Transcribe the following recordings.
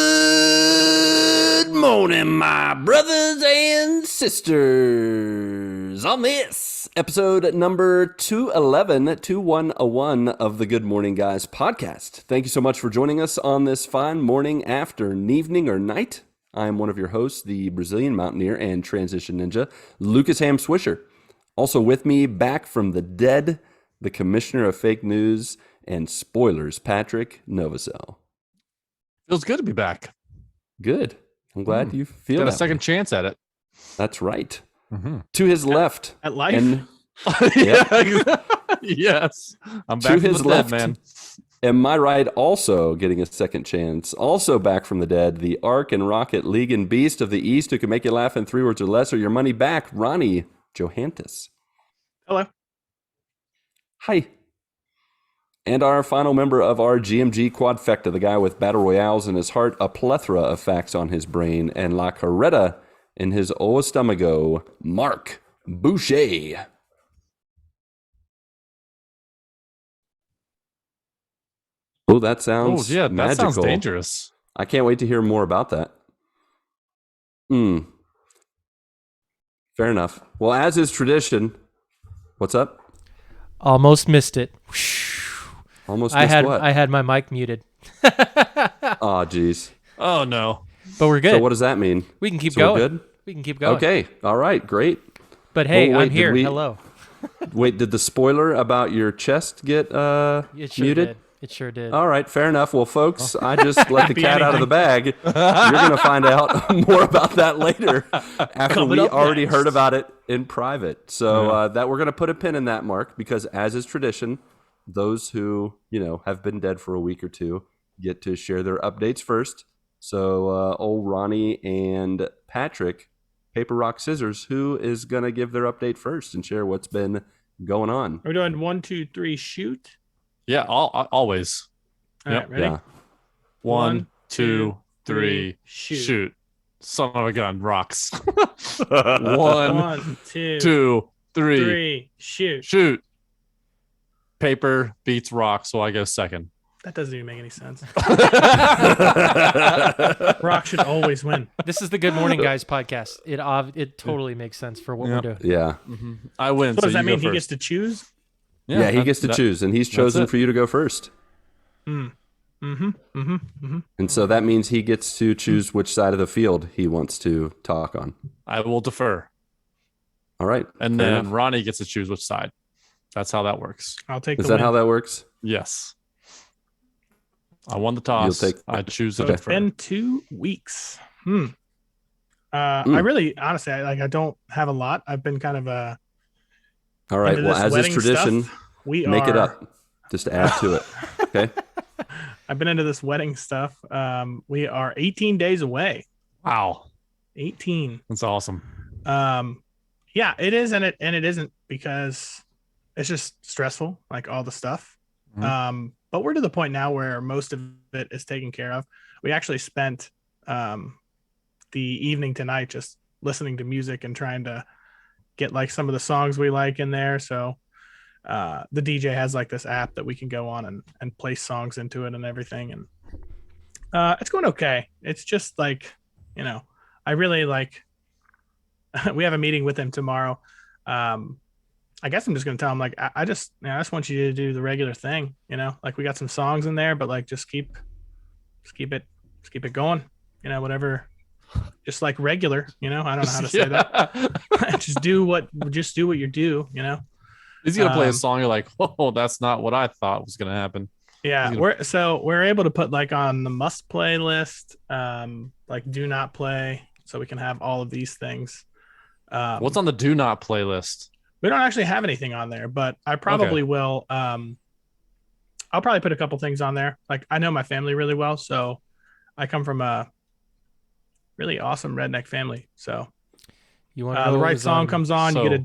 Good morning, my brothers and sisters. On this episode number 2101 of the Good Morning Guys podcast. Thank you so much for joining us on this fine morning, afternoon, evening, or night. I am one of your hosts, the Brazilian mountaineer and transition ninja, Lucas Ham Swisher. Also with me, back from the dead, the commissioner of fake news and spoilers, Patrick Novosel. Feels good to be back. Good. I'm glad you feel Got that a second way. chance at it. That's right. To his left. At life? And, Yes. I'm back to from his the left, dead, man. and my right, also getting a second chance, also back from the dead, the Ark and Rocket League and Beast of the East who can make you laugh in 3 words or less or your money back, Ronnie Johantis. Hello. Hi. And our final member of our GMG quadfecta, the guy with battle royales in his heart, a plethora of facts on his brain, and La Carreta in his ostomago, Marc Boucher. Oh, that sounds magical. That sounds dangerous. I can't wait to hear more about that. Fair enough. Well, as is tradition, what's up? Almost missed it. Almost missed what? I had my mic muted. Oh, geez. Oh, no. But we're good. So what does that mean? We can keep So going. we're good? We can keep going. Okay. All right. Great. But hey, Well, wait, I'm here. did we- Hello. Wait, did the spoiler about your chest get It sure muted? did. It sure did. All right, fair enough. Well, folks, I just let the cat out of the bag. You're going to find out more about that later after Coming we up already next. heard about it in private. So that we're going to put a pin in that, Mark, because as is tradition, those who, have been dead for a week or two get to share their updates first. So old Ronnie and Patrick, paper, rock, scissors, who is going to give their update first and share what's been going on? We're doing 1, 2, 3, shoot. Yeah, always. All Yep. right, ready? Yeah. 1, 2, 3, shoot. Son of a gun, rocks. 1, 1, 2, 2, 3, 3, shoot. shoot. Paper beats rock, so I go second. That doesn't even make any sense. Rock should always win. This is the Good Morning Guys podcast. It totally makes sense for what we're doing. Yeah. I win. So does so that you mean go he first. gets to choose? Yeah, he gets to choose, and he's chosen it. for you to go first. And so that means he gets to choose which side of the field he wants to talk on. I will defer. All right. And fair then enough. Ronnie gets to choose which side. That's how that works. I'll take Is the that win. how that works? Yes. I won the toss. You'll take- I choose So to it's defer. been 2 weeks. I really, honestly, I don't have a lot. I've been kind of All right. into Well, this as is wedding tradition, stuff. We make it are- up. Just add to it. Okay. I've been into this wedding stuff. We are 18 days away. Wow. 18. That's awesome. Yeah, it is, and it isn't, because it's just stressful, like all the stuff. But we're to the point now where most of it is taken care of. We actually spent the evening tonight just listening to music and trying to get like some of the songs we like in there. So the DJ has like this app that we can go on and place songs into it and everything, and it's going okay. It's just like, I really like. We have a meeting with him tomorrow. I guess I'm just going to tell him, like, I just want you to do the regular thing, like we got some songs in there, but like, just keep it going, whatever, just like regular, I don't know how to say that. just do what you do, He's going to play a song. You're like, oh, that's not what I thought was going to happen. Yeah. We're able to put like on the must play list, like do not play, so we can have all of these things. What's on the do not playlist? We don't actually have anything on there, but I probably will. I'll probably put a couple things on there. Like, I know my family really well, so I come from a really awesome redneck family. So You want the right song comes on, So- you get a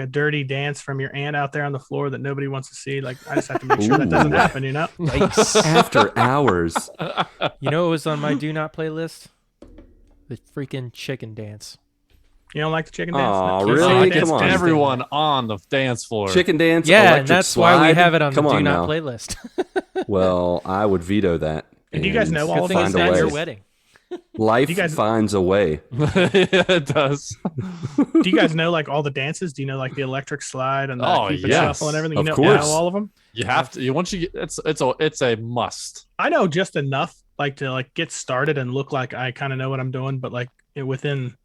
dirty dance from your aunt out there on the floor that nobody wants to see. Like, I just have to make sure that doesn't happen, After hours. You know what was on my do not playlist? The freaking chicken dance. You don't like the chicken dance? Aw, No, really? it's Come on. Everyone on the dance floor. Chicken dance. Yeah, electric and that's slide. why we have it on Come the do on not now. playlist. Well, I would veto that. And do you guys know all Good of thing them? it's find a not way. your wedding. Life You guys- finds a way. It does. Do you guys know like all the dances? Do you know like the electric slide and the Oh, keep it yes. shuffle and everything? Of You know course. all of them? You have to. Once you get, it's a must. I know just enough like to like get started and look like I kind of know what I'm doing, but like within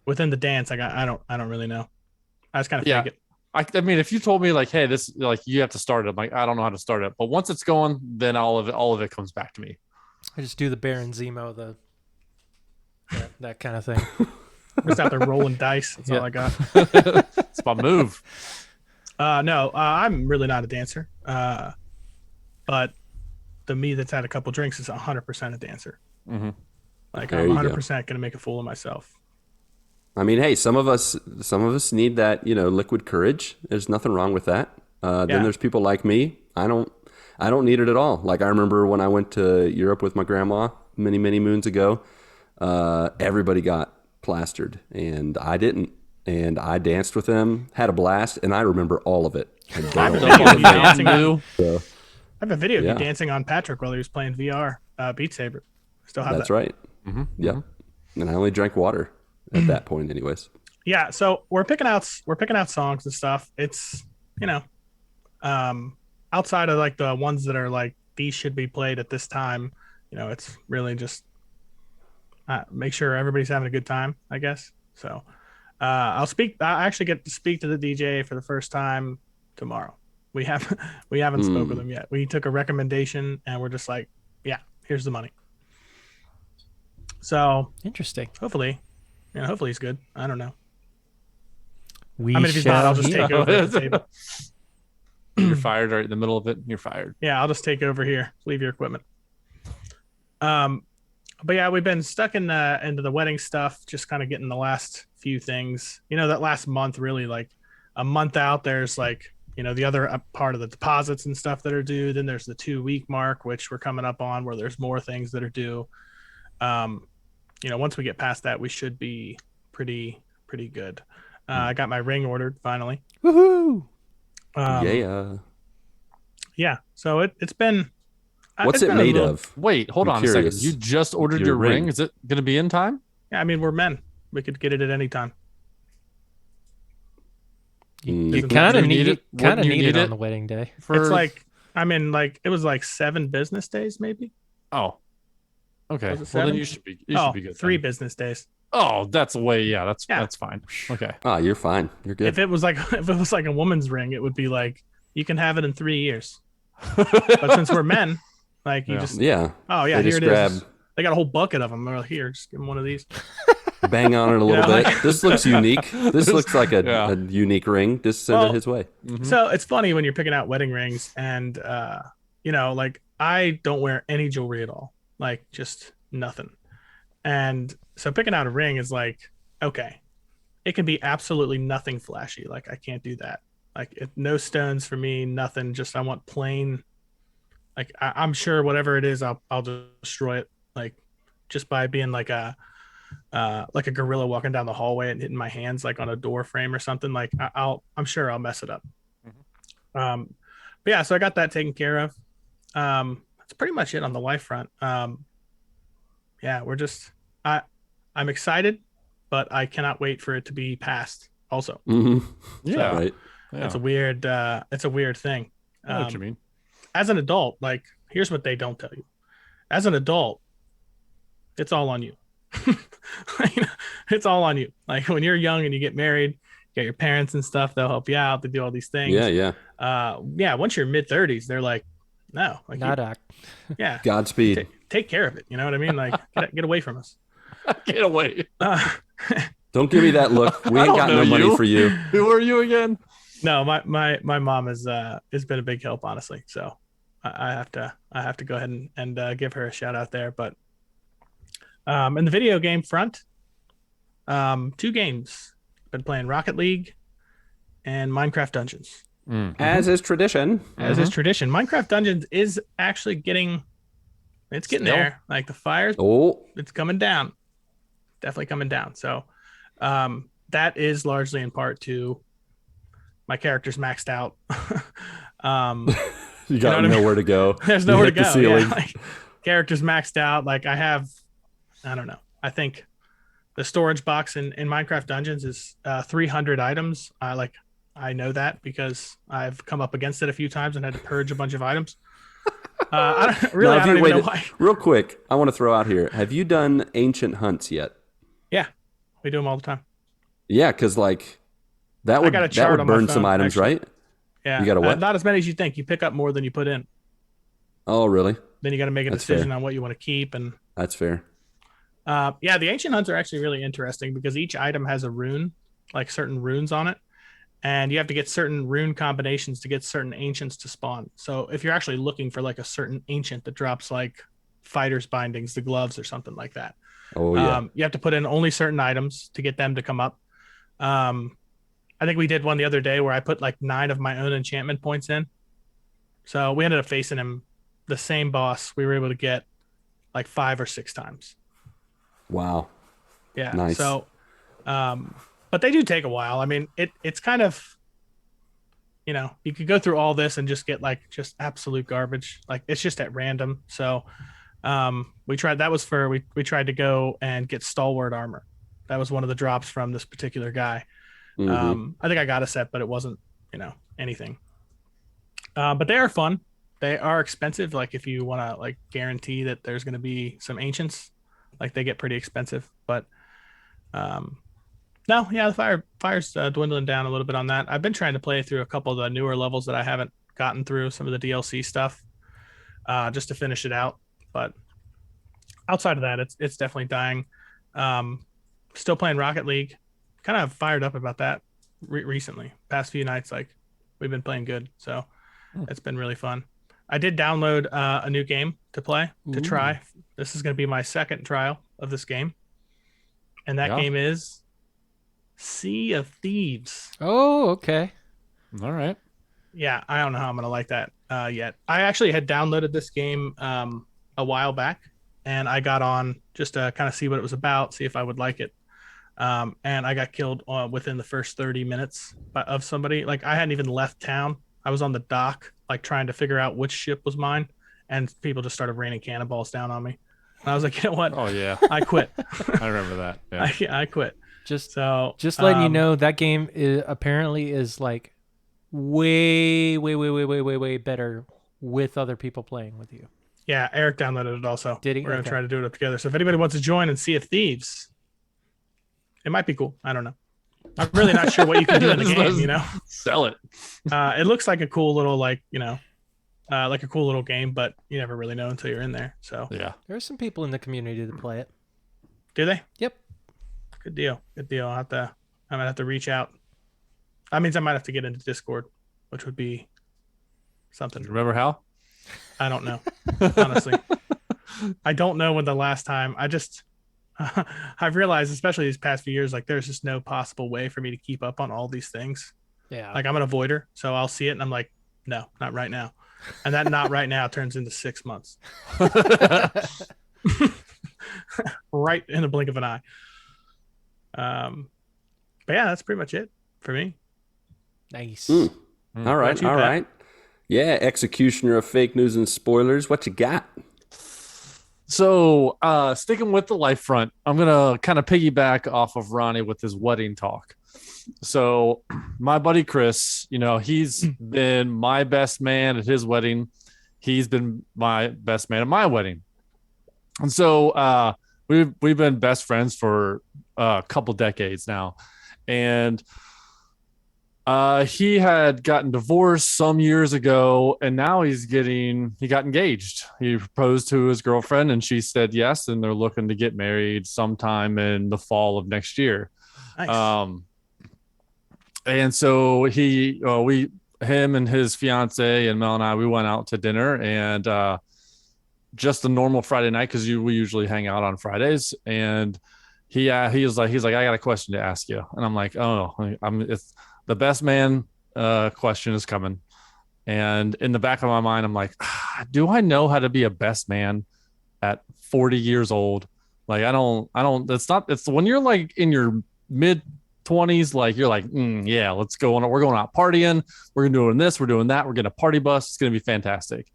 the dance, like I don't really know. I just kind of Yeah. fake it. I mean, if you told me like, hey, this like you have to start it, I'm like, I don't know how to start it. But once it's going, then all of it comes back to me. I just do the Baron Zemo, that kind of thing. Just out there rolling dice. That's all I got. It's my move. No, I'm really not a dancer. But the me that's had a couple drinks is 100% a dancer. Mhm. Like There I'm you 100% gonna make a fool of myself. I mean, hey, some of us need that, liquid courage. There's nothing wrong with that. Yeah. Then there's people like me. I don't need it at all. Like I remember when I went to Europe with my grandma many, many moons ago, everybody got plastered and I didn't. And I danced with them, had a blast, and I remember all of it. And they I have a don't. video of you dancing on, New. I have a video of Yeah. you dancing on Patrick while he was playing VR Beat Saber. Still have That's that. right. Mhm. Yeah. And I only drank water at that point anyways. Yeah, so we're picking out songs and stuff. It's outside of like the ones that are like these should be played at this time. It's really just make sure everybody's having a good time, I guess. So I actually get to speak to the DJ for the first time tomorrow. We haven't spoke with him yet. We took a recommendation and we're just like, yeah, here's the money. So Interesting. hopefully he's good. I don't know. We I mean, if he's not, I'll just shall- take over at the table. You're fired right in the middle of it. You're fired. Yeah, I'll just take over here. Leave your equipment. But yeah, we've been stuck into the wedding stuff, just kind of getting the last few things. That last month, really like a month out, there's like, the other part of the deposits and stuff that are due. Then there's the 2-week mark, which we're coming up on where there's more things that are due. Once we get past that, we should be pretty good. I got my ring ordered finally. Woohoo! Yeah. Yeah. So it's been. What's it's it been a made little- of? Wait, hold I'm on a second. curious. You just ordered Your your ring. ring. Is it going to be in time? Yeah, I mean, we're men. We could get it at any time. Mm. You Isn't kind that- of need it. Wouldn't Kind of you need need it it? on the wedding day. For... It's like, it was like 7 business days, maybe. Oh. Okay. Was it Well, then 7? you should be good. 3 then. business days. Oh, that's way. Yeah, that's Yeah. that's fine. Okay. Ah, you're fine. You're good. If it was like a woman's ring, it would be like you can have it in 3 years. But since we're men, like you Yeah. just Yeah. oh yeah, They here just it grab, is. They got a whole bucket of them. They're like, here, just give him one of these. bang on it a little Yeah, bit. like- This looks unique. This looks like a, Yeah. a unique ring. Just send Well, it his way. Mhm. So it's funny when you're picking out wedding rings, and like I don't wear any jewelry at all, like just nothing. And so picking out a ring is like, okay, it can be absolutely nothing flashy. Like I can't do that. Like no stones for me, nothing. Just I want plain. Like I'm sure whatever it is, I'll destroy it. Like just by being like a gorilla walking down the hallway and hitting my hands like on a door frame or something. Like I'm sure I'll mess it up. But yeah, so I got that taken care of. That's pretty much it on the life front. Yeah, we're just I'm excited, but I cannot wait for it to be passed. Also, Mm-hmm. Yeah. Right. Yeah. it's a weird thing. I know what you mean. As an adult, like here's what they don't tell you. As an adult, it's all on you. It's all on you. Like when you're young and you get married, you got your parents and stuff. They'll help you out. They do all these things. Yeah. Yeah. Yeah. Once you're mid-30s, they're like, no, like Not yeah, Godspeed. take care of it. You know what I mean? Like get away from us. Get away. Don't give me that look. We I ain't don't got know no money you. for you. Who are you again? No, my mom has been a big help, honestly. So I have to go ahead and give her a shout out there. But in the video game front, 2 games. Been playing Rocket League and Minecraft Dungeons. As is tradition. As is tradition, Minecraft Dungeons is actually getting Still? there. Like the fires, Oh, it's coming down. definitely coming down. So that is largely in part to my character's maxed out. You got know what I nowhere to go. There's You nowhere to hit the go. ceiling. Yeah, like, character's maxed out. Like I don't know. I think the storage box in Minecraft Dungeons is 300 items. I know that because I've come up against it a few times and had to purge a bunch of items. I don't even know why. Real quick, I want to throw out here. Have you done ancient hunts yet? Yeah, we do them all the time. Yeah, because like that would burn some items, actually. Right? Yeah. You got a what? Not as many as you think. You pick up more than you put in. Oh, really? Then you got to make a decision on what you want to keep. And that's fair. Yeah, the ancient hunts are actually really interesting because each item has a rune, like certain runes on it. And you have to get certain rune combinations to get certain ancients to spawn. So if you're actually looking for like a certain ancient that drops like fighter's bindings, the gloves or something like that. Oh, yeah. You have to put in only certain items to get them to come up. I think we did one the other day where I put like 9 of my own enchantment points in. So we ended up facing him, the same boss. We were able to get like 5 or 6 times. Wow. Yeah. Nice. So, but they do take a while. I mean, it's kind of, you could go through all this and just get like just absolute garbage. Like it's just at random. So, we tried to go and get stalwart armor. That was one of the drops from this particular guy. Mm-hmm. I think I got a set, but it wasn't, anything. But they are fun. They are expensive. Like if you want to like guarantee that there's going to be some ancients, like they get pretty expensive. But no, yeah, the fire's dwindling down a little bit on that. I've been trying to play through a couple of the newer levels that I haven't gotten through, some of the DLC stuff, just to finish it out. But outside of that, it's definitely dying. Still playing Rocket League. Kind of fired up about that recently. Past few nights, like we've been playing good, so it's been really fun. I did download a new game to play to try. This is going to be my second trial of this game, and that game is Sea of Thieves. Oh, okay. All right. Yeah, I don't know how I'm going to like that yet. I actually had downloaded this game a while back, and I got on just to kind of see what it was about, see if I would like it. And I got killed within the first 30 minutes of somebody. Like I hadn't even left town. I was on the dock, like trying to figure out which ship was mine, and people just started raining cannonballs down on me. And I was like, you know what? Oh yeah, I quit. I remember that. Yeah. I quit. Just So letting you know that game apparently is like way better with other people playing with you. Yeah, Eric downloaded it also. Did he? We're gonna try to do it up together. So if anybody wants to join and Sea of Thieves, it might be cool. I don't know. I'm really not sure what you can do in the game, Sell it. It looks like a cool little, like a cool little game, but you never really know until you're in there. So Yeah. There are some people in the community that play it. do they? Yep. Good deal. I might have to reach out. That means I might have to get into Discord, which would be something. Remember how? I don't know. Honestly. I don't know when the last time I've realized, especially these past few years, like there's just no possible way for me to keep up on all these things. Yeah. Like I'm an avoider, so I'll see it and I'm like, no, not right now. And that not right now turns into 6 months. Right in the blink of an eye. But yeah, that's pretty much it for me. Nice. All right. Yeah, executioner of fake news and spoilers. What you got? So, sticking with the life front, I'm going to kind of piggyback off of Ronnie with his wedding talk. So, my buddy Chris, he's been my best man at his wedding. He's been my best man at my wedding. And so, we've been best friends for a couple decades now. And he had gotten divorced some years ago, and now he got engaged. He proposed to his girlfriend, and she said yes, and they're looking to get married sometime in the fall of next year. Nice. And so him and his fiance and Mel and I, we went out to dinner, and just a normal Friday night, because we usually hang out on Fridays. And he was like, I got a question to ask you, and I'm like, oh, it's the best man question is coming. And in the back of my mind, I'm like, do I know how to be a best man at 40 years old Like I don't it's when you're like in your mid 20s, like you're like, yeah, let's go on. We're going out partying. We're doing this. We're doing that. We're getting a party bus. It's going to be fantastic.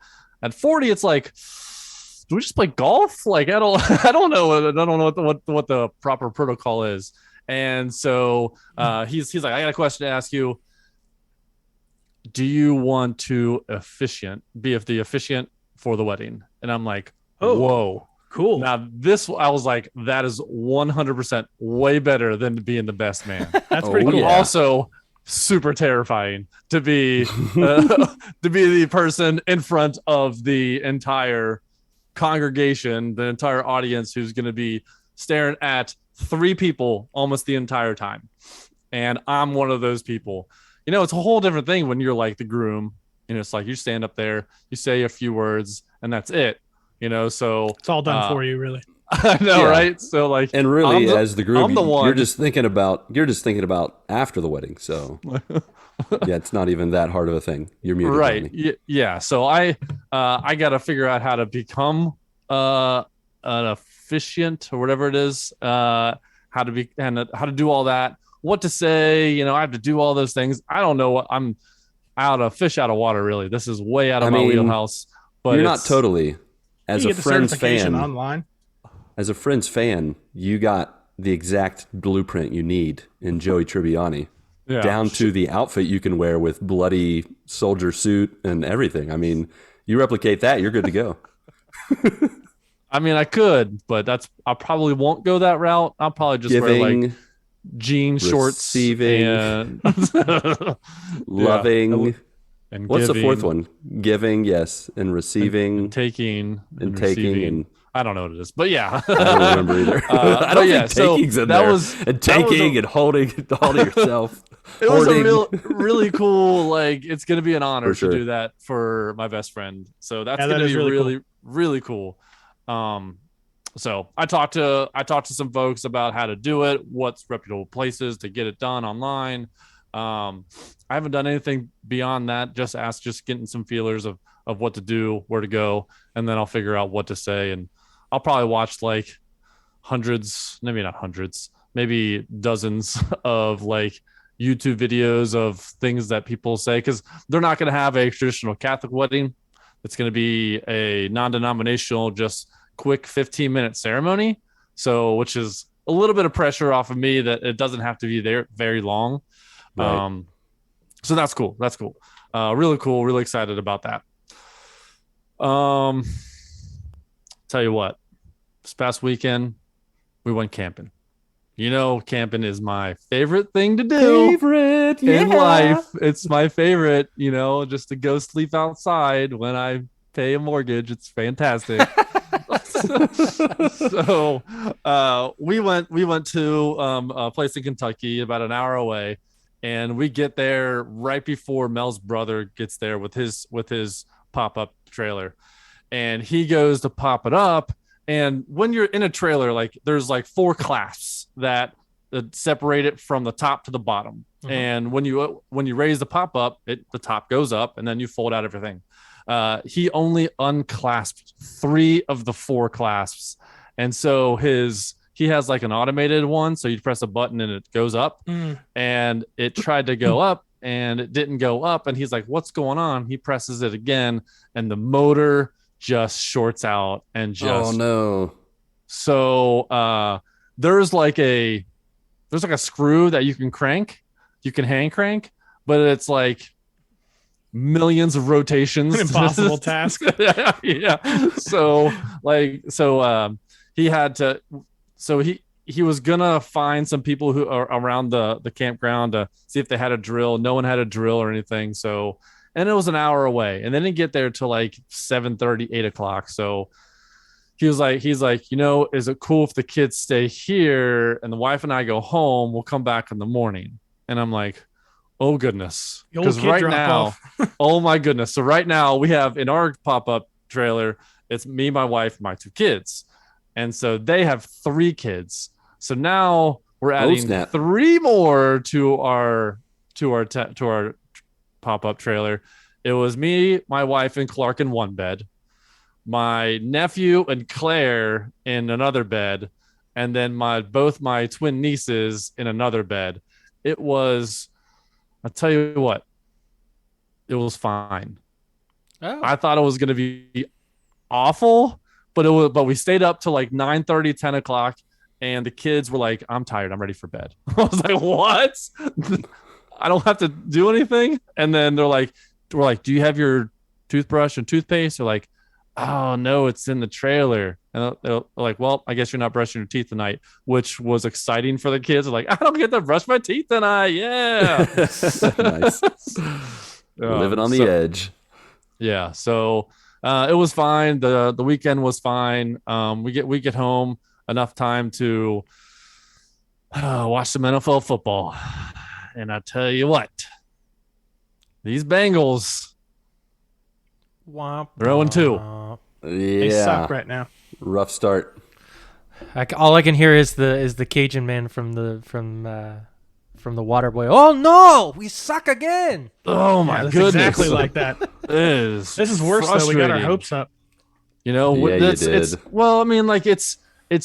At 40, it's like, do we just play golf? Like, I don't, I don't know. I don't know what the proper protocol is. And so he's like, I got a question to ask you. Do you want to be the officiant for the wedding? And I'm like, whoa. Cool. Now this, I was like, that is 100% way better than being the best man. That's pretty cool. Also, super terrifying to be the person in front of the entire congregation, the entire audience, who's going to be staring at 3 people almost the entire time. And I'm one of those people. You know, it's a whole different thing when you're like the groom. You know, it's like you stand up there, you say a few words, and that's it. You know, so it's all done for you, really. I know, right? So like, and really, as the groom, you're just thinking about after the wedding. So yeah, it's not even that hard of a thing. You're muted, right? Yeah. So I got to figure out how to become an officiant or whatever it is. How to do all that. What to say? You know, I have to do all those things. I don't know what I'm fish out of water. Really, this is way out of my wheelhouse. But you're not totally. As a Friends fan, online. As a Friends fan, you got the exact blueprint you need in Joey Tribbiani, down to the outfit you can wear with bloody soldier suit and everything. I mean, you replicate that, you're good to go. I mean, I could, but I probably won't go that route. I'll probably just wear like jean shorts, receiving, and loving. And what's giving, the fourth one? Giving, yes, and receiving, and taking, and taking, and I don't know what it is, but yeah, I don't remember either. I don't think taking's in there. And taking and holding it all to yourself. It was a really cool. Like, it's gonna be an honor to do that for my best friend. So that's gonna be really cool. So I talked to some folks about how to do it, what's reputable places to get it done online. I haven't done anything beyond that. Just getting some feelers of what to do, where to go, and then I'll figure out what to say. And I'll probably watch like maybe not hundreds, maybe dozens of like YouTube videos of things that people say, because they're not going to have a traditional Catholic wedding. It's going to be a non-denominational, just quick 15-minute ceremony. So, which is a little bit of pressure off of me that it doesn't have to be there very long. Right. So that's cool. Really cool. Really excited about that. Tell you what, this past weekend we went camping. You know, camping is my favorite thing to do in life. It's my favorite, you know, just to go sleep outside when I pay a mortgage. It's fantastic. So we went to a place in Kentucky about an hour away. And we get there right before Mel's brother gets there with his pop-up trailer. And he goes to pop it up. And when you're in a trailer, like there's like 4 clasps that separate it from the top to the bottom. Mm-hmm. And when you raise the pop-up, the top goes up and then you fold out everything. He only unclasped 3 of the 4 clasps. And so he has like an automated one. So you press a button and it goes up, and it tried to go up and it didn't go up. And he's like, what's going on? He presses it again and the motor just shorts out and just, oh no. So, there's like a screw that you can hand crank, but it's like millions of rotations. An impossible task. Yeah. So he had to, so he was gonna find some people who are around the campground to see if they had a drill. No one had a drill or anything. So, and it was an hour away, and they didn't get there till like 7:30, 8 o'clock. So he's like, you know, is it cool if the kids stay here and the wife and I go home? We'll come back in the morning. And I'm like, oh goodness, because right now, oh my goodness. So right now we have in our pop-up trailer, it's me, my wife, my 2 kids. And so they have 3 kids. So now we're adding 3 more to our pop-up trailer. It was me, my wife, and Clark in one bed, my nephew and Claire in another bed, and then both my twin nieces in another bed. It was, I'll tell you what, it was fine. Oh. I thought it was going to be awful, but we stayed up till like 9:30, 10 o'clock, and the kids were like, I'm tired, I'm ready for bed. I was like, what? I don't have to do anything? And then we're like, do you have your toothbrush and toothpaste? They're like, oh no, it's in the trailer. And they're like, well, I guess you're not brushing your teeth tonight, which was exciting for the kids. They're like, I don't get to brush my teeth tonight. Yeah. Nice. Living on the edge. Yeah. So it was fine. The weekend was fine. We get home enough time to watch some NFL football. And I tell you what, these Bengals, they're 0-2. They suck right now. Rough start. All I can hear is the Cajun man from the water boy. Oh no, we suck again. Oh my that's goodness. Exactly like that. This is worse though. We got our hopes up. You know, Yeah, you did. it's well, I mean, like it's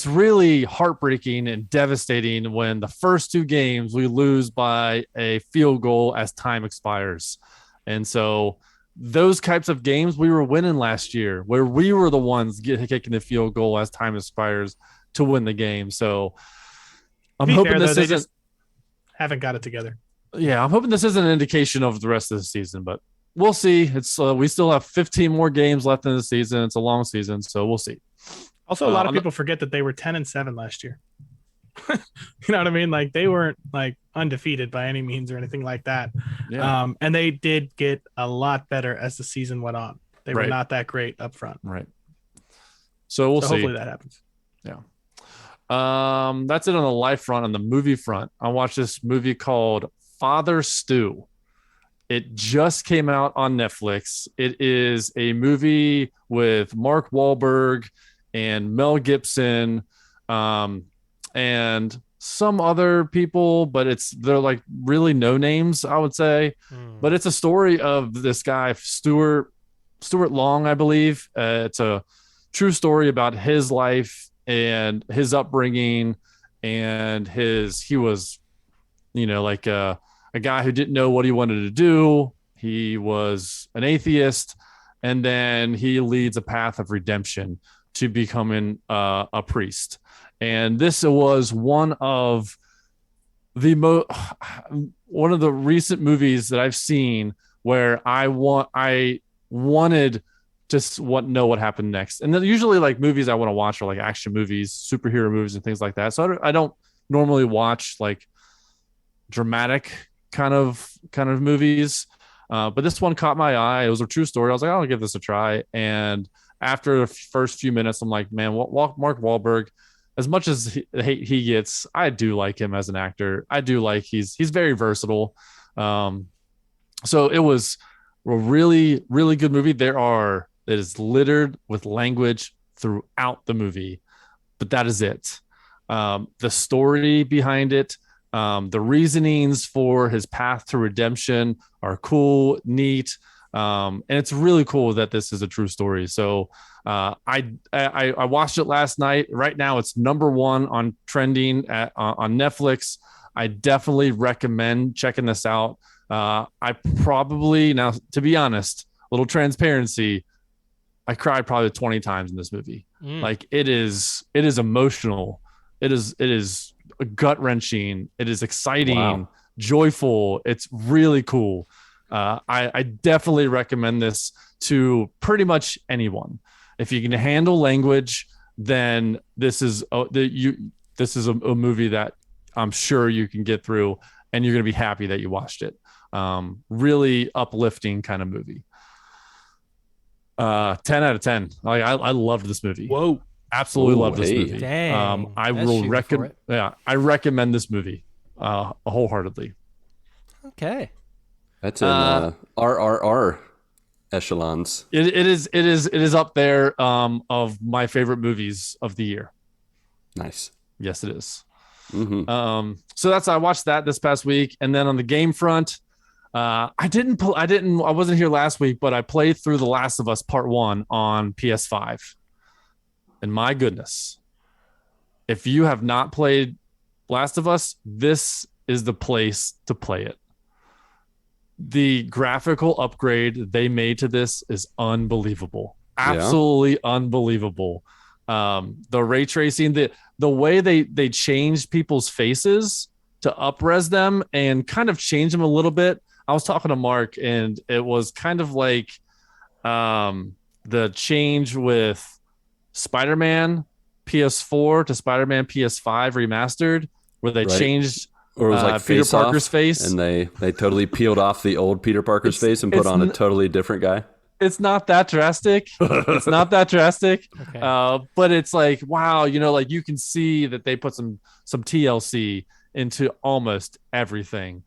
really heartbreaking and devastating when the first two games we lose by a field goal as time expires. And so those types of games we were winning last year, where we were the ones kicking the field goal as time expires to win the game. So I'm hoping this isn't, haven't got it together. Yeah, I'm hoping this isn't an indication of the rest of the season, but we'll see. It's we still have 15 more games left in the season. It's a long season, so we'll see. Also, a lot of people forget that they were 10-7 last year. You know what I mean? Like they weren't like undefeated by any means or anything like that. Yeah. And they did get a lot better as the season went on. They were not that great up front. Right. So we'll see. Hopefully that happens. Yeah. That's it on the life front. On the movie front, I watched this movie called Father Stew. It just came out on Netflix. It is a movie with Mark Wahlberg and Mel Gibson, and some other people, but they're like really no names, I would say. But it's a story of this guy, Stuart Long, I believe. It's a true story about his life and his upbringing, and he was, like a guy who didn't know what he wanted to do. He was an atheist, and then he leads a path of redemption to becoming a priest. And this was one of the recent movies that I've seen where I wanted to know what happened next. And then usually like movies I want to watch are like action movies, superhero movies, and things like that. So I don't normally watch like dramatic kind of movies. But this one caught my eye. It was a true story. I was like, I'll give this a try. And after the first few minutes, I'm like, man, Mark Wahlberg, as much as hate he gets, I do like him as an actor. I do like he's very versatile. So it was a really, really good movie. It is littered with language throughout the movie, but that is it. The story behind it, the reasonings for his path to redemption are cool, neat. And it's really cool that this is a true story. So I watched it last night. Right now it's number 1 on trending on Netflix. I definitely recommend checking this out. I probably, now to be honest, little transparency, I cried probably 20 times in this movie. Like it is emotional. It is gut wrenching. It is exciting, joyful. It's really cool. I definitely recommend this to pretty much anyone. If you can handle language, then this is a movie that I'm sure you can get through, and you're going to be happy that you watched it. Really uplifting kind of movie. 10 out of 10. I loved this movie. Whoa. Absolutely love this movie. Dang. I recommend this movie wholeheartedly. Okay. That's in RRR echelons. It is up there of my favorite movies of the year. Nice. Yes, it is. Mm-hmm. So I watched that this past week, and then on the game front, I wasn't here last week, but I played through The Last of Us Part 1 on PS5. And my goodness, if you have not played Last of Us, this is the place to play it. The graphical upgrade they made to this is unbelievable. Absolutely unbelievable. The ray tracing, the way they changed people's faces to up-res them and kind of change them a little bit. I was talking to Mark, and it was kind of like the change with Spider-Man PS4 to Spider-Man PS5 remastered, where they changed or it was like Peter Parker's face, and they totally peeled off the old Peter Parker's face and put on a totally different guy. It's not that drastic. It's not that drastic. Okay. But it's like, wow, like you can see that they put some TLC into almost everything.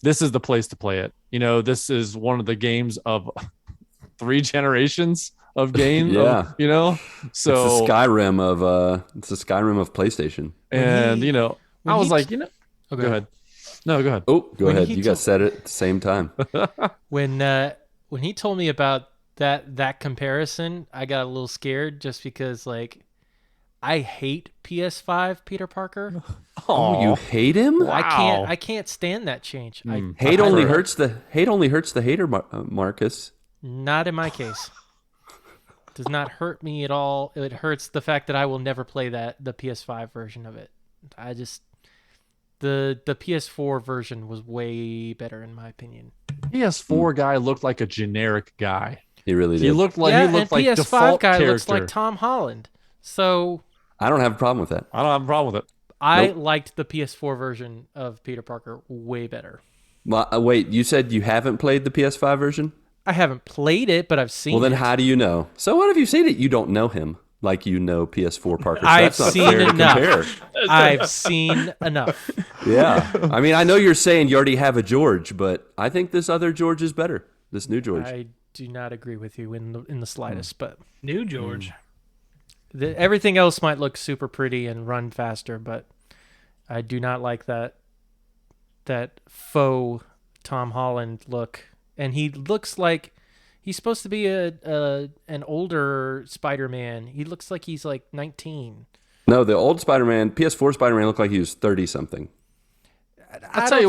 This is the place to play it. This is one of the games of 3 generations of game. Yeah. So it's the Skyrim of PlayStation. And I was like, okay. Go ahead. No, go ahead. Oh, go ahead. You guys said it at the same time. When he told me about that comparison, I got a little scared just because I hate PS5 Peter Parker. Oh, you hate him? Wow. I can't stand that change. Hate only hurts the hater, Marcus. Not in my case. Does not hurt me at all. It hurts the fact that I will never play the PS5 version of it. The PS4 version was way better in my opinion. PS4 guy looked like a generic guy. He really did. He looked like PS5 default guy character. looks like Tom Holland. So I don't have a problem with that. I don't have a problem with it. I liked the PS4 version of Peter Parker way better. Wait, you said you haven't played the PS5 version? I haven't played it, but I've seen it. Well, then how do you know? So what if you seen it? You don't know him like PS4 Parker. So I've that's not seen fair to enough. compare. I've seen enough. Yeah. I mean, I know you're saying you already have a George, but I think this other George is better. This new George. I do not agree with you in the slightest, but New George. everything else might look super pretty and run faster, but I do not like that faux Tom Holland look. And he looks like he's supposed to be an older Spider-Man. He looks like he's 19. No, the old Spider-Man, PS4 Spider-Man looked like he was 30-something. I'll tell you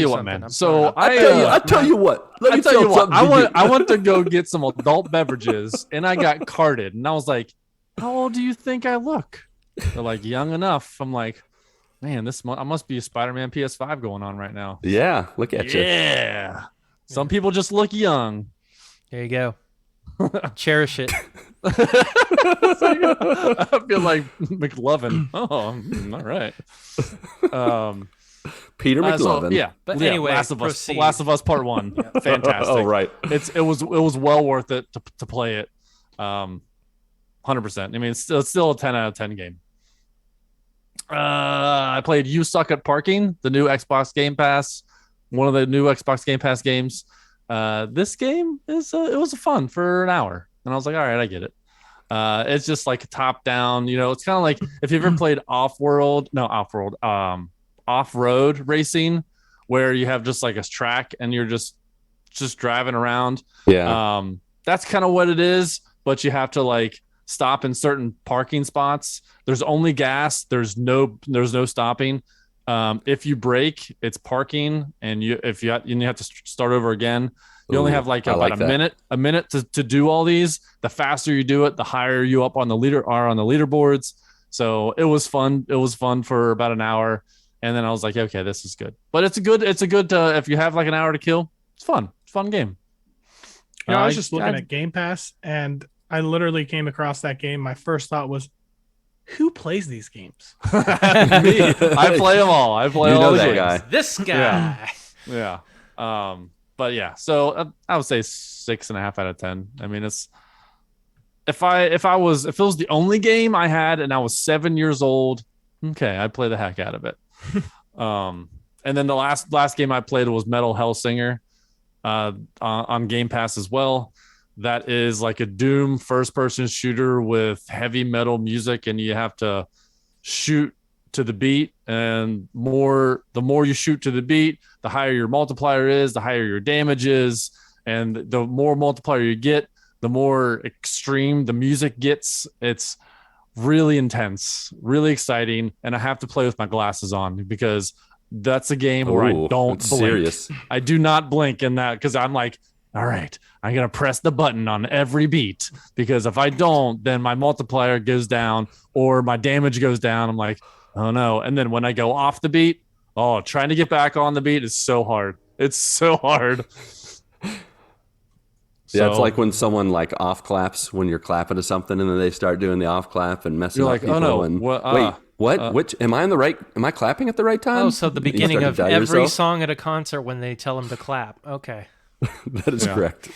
what, man. So I tell you what. Let me tell you what. I went to go get some adult beverages, and I got carded, and I was like, "How old do you think I look?" They're like, "Young enough." I'm like, "Man, I must be a Spider-Man PS5 going on right now." Yeah, look at you. Yeah. Some people just look young. There you go. Cherish it. I feel like McLovin. Oh, all right. Peter McLovin. But anyway, Last of Us Part 1. Yeah, fantastic. Oh, right. It was well worth it to play it. 100%. I mean, it's still a 10 out of 10 game. I played You Suck at Parking, the new Xbox Game Pass, one of the new Xbox Game Pass games. This game it was fun for an hour, and I was like, all right, I get it. It's just like a top down, it's kind of like if you've ever played off-road racing, where you have just like a track and you're just driving around. Yeah. That's kind of what it is, but you have to stop in certain parking spots. There's only gas. There's no stopping. If you brake, it's parking, and you have to start over again. You only have a minute to do all these. The faster you do it, the higher you up on the leaderboards. So it was fun. It was fun for about an hour, and then I was like, okay, this is good. But it's a good if you have an hour to kill, it's fun. It's a fun game. I was just looking at Game Pass, and I literally came across that game. My first thought was, who plays these games? Me. I play them all. I play all the games. Guy. This guy. Yeah. But yeah, so I would say 6.5 out of 10. I mean, it's if it was the only game I had and I was 7 years old, okay, I'd play the heck out of it. And then the last game I played was Metal Hellsinger on Game Pass as well. That is like a Doom first-person shooter with heavy metal music, and you have to shoot to the beat. And the more you shoot to the beat, the higher your multiplier is, the higher your damage is, and the more multiplier you get, the more extreme the music gets. It's really intense, really exciting, and I have to play with my glasses on because that's a game where I don't it's blink. serious. I do not blink in that because I'm like, all right, I'm gonna press the button on every beat because if I don't, then my multiplier goes down or my damage goes down. I'm like, oh no. And then when I go off the beat, trying to get back on the beat is so hard. It's so hard. Yeah, it's like when someone like off claps when you're clapping to something, and then they start doing the off clap and messing you're up like, people. oh no, And what, what? Which am I in the right? Am I clapping at the right time? Oh, so the You beginning start of to doubt every yourself? song at a concert when they tell them to clap. Okay. That is correct.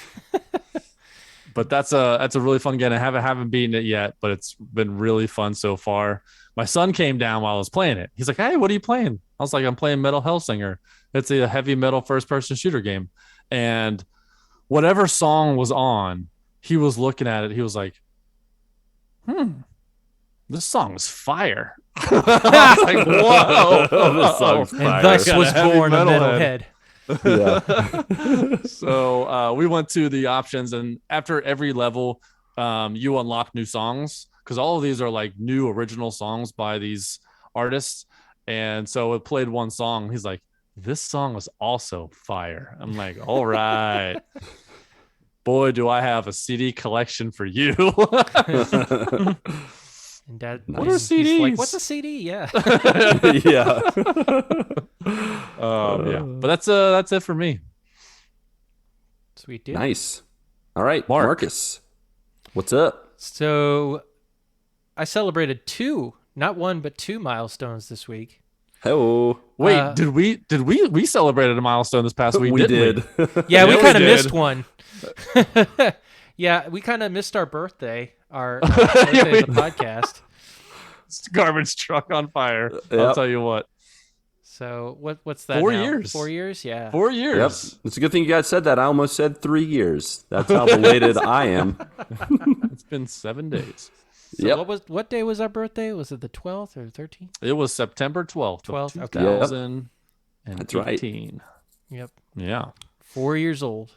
But that's a really fun game. I haven't beaten it yet, but it's been really fun so far. My son came down while I was playing it. He's like, "Hey, what are you playing?" I was like, "I'm playing Metal Hellsinger. It's a heavy metal first-person shooter game." And whatever song was on, he was looking at it. He was like, this song is fire. I was like, whoa. This song's And fire. thus Got a was heavy born a metalhead. metalhead. Yeah. So we went to the options, and after every level, you unlock new songs because all of these are like new original songs by these artists. And so it played one song. He's like, this song is also fire. I'm like, all right. Boy, do I have a CD collection for you. And Dad, What are he's like, CDs? what's a CD? Yeah. Yeah. Yeah. But that's it for me. Sweet dude. Nice. All right, Mark. Marcus, what's up? So I celebrated not one, but two milestones this week. Hello. Wait, did we celebrated a milestone this past week? We didn't did. Yeah, we we kind of did. missed one. Yeah, we kind of missed our birthday. Our birthday Yeah, of the podcast. It's garbage truck on fire. I'll Yep. tell you what. So what's that? 4 now? years. 4 years, yeah. 4 Yep. years. It's a good thing you guys said that. I almost said 3 years. That's how belated I am. It's been 7 days. So Yep. what day was our birthday? Was it the 12th or 13th? It was September 12th, 12th, of okay. 2018. That's right. Yep. Yeah. 4 years old.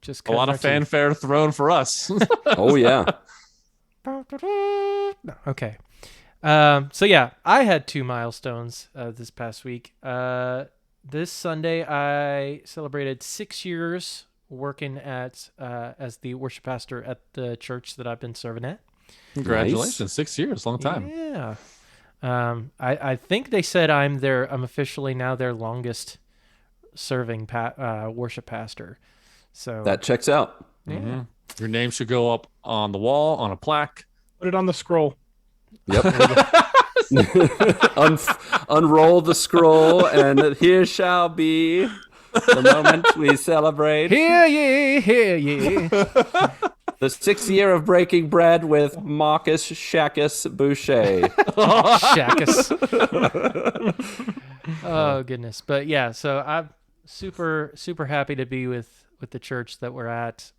Just A lot of fanfare thrown for us. Oh, yeah. Okay. So yeah, I had two milestones this past week. This Sunday I celebrated 6 years working at as the worship pastor at the church that I've been serving at. Congratulations. Nice. 6 years. Long time. Yeah. I think they said I'm officially now their longest serving worship pastor. So That checks out. yeah. Mhm. Your name should go up on the wall on a plaque. Put it on the scroll. Yep. Unroll the scroll, and here shall be the moment we celebrate Hear ye, hear ye. the 6th year of breaking bread with Marcus Shackus Boucher. Shackus. Oh goodness. But yeah, so I'm super happy to be with the church that we're at.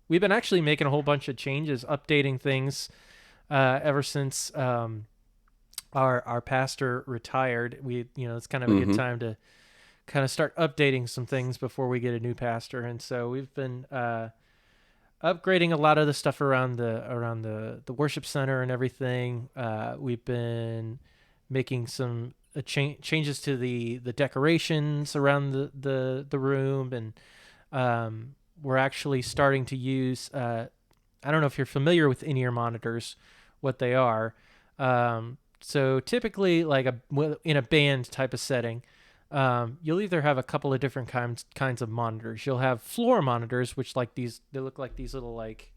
We've been actually making a whole bunch of changes, updating things ever since our pastor retired. It's kind of a good time to kind of start updating some things before we get a new pastor. And so we've been upgrading a lot of the stuff around the worship center and everything. We've been making some changes to the decorations around the room, and we're actually starting to use I don't know if you're familiar with in-ear monitors, what they are. So typically, like in a band type of setting, you'll either have a couple of different kinds of monitors. You'll have floor monitors, which they look like these little like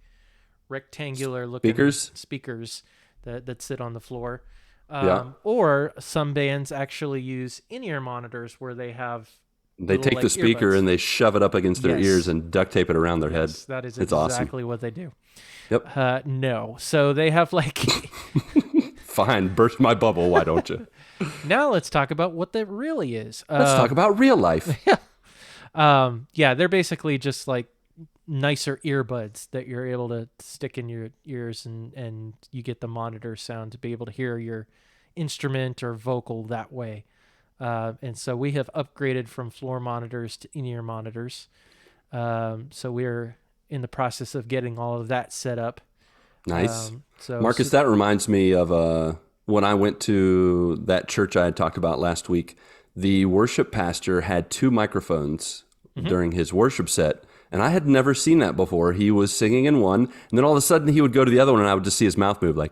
rectangular looking speakers that sit on the floor. Yeah. Or some bands actually use in-ear monitors where they have They take like the speaker earbuds. and they shove it up against their Yes. ears and duct tape it around their head. Yes, that is It's awesome. exactly what they do. Yep. No. So they have like Fine, burst my bubble, why don't you? now let's talk about what that really is. Let's talk about real life. Yeah, they're basically just like nicer earbuds that you're able to stick in your ears, and you get the monitor sound to be able to hear your instrument or vocal that way. And so we have upgraded from floor monitors to in-ear monitors. So we're in the process of getting all of that set up. Nice. So Marcus, that reminds me of when I went to that church I had talked about last week. The worship pastor had 2 microphones during his worship set, and I had never seen that before. He was singing in one, and then all of a sudden he would go to the other one, and I would just see his mouth move like.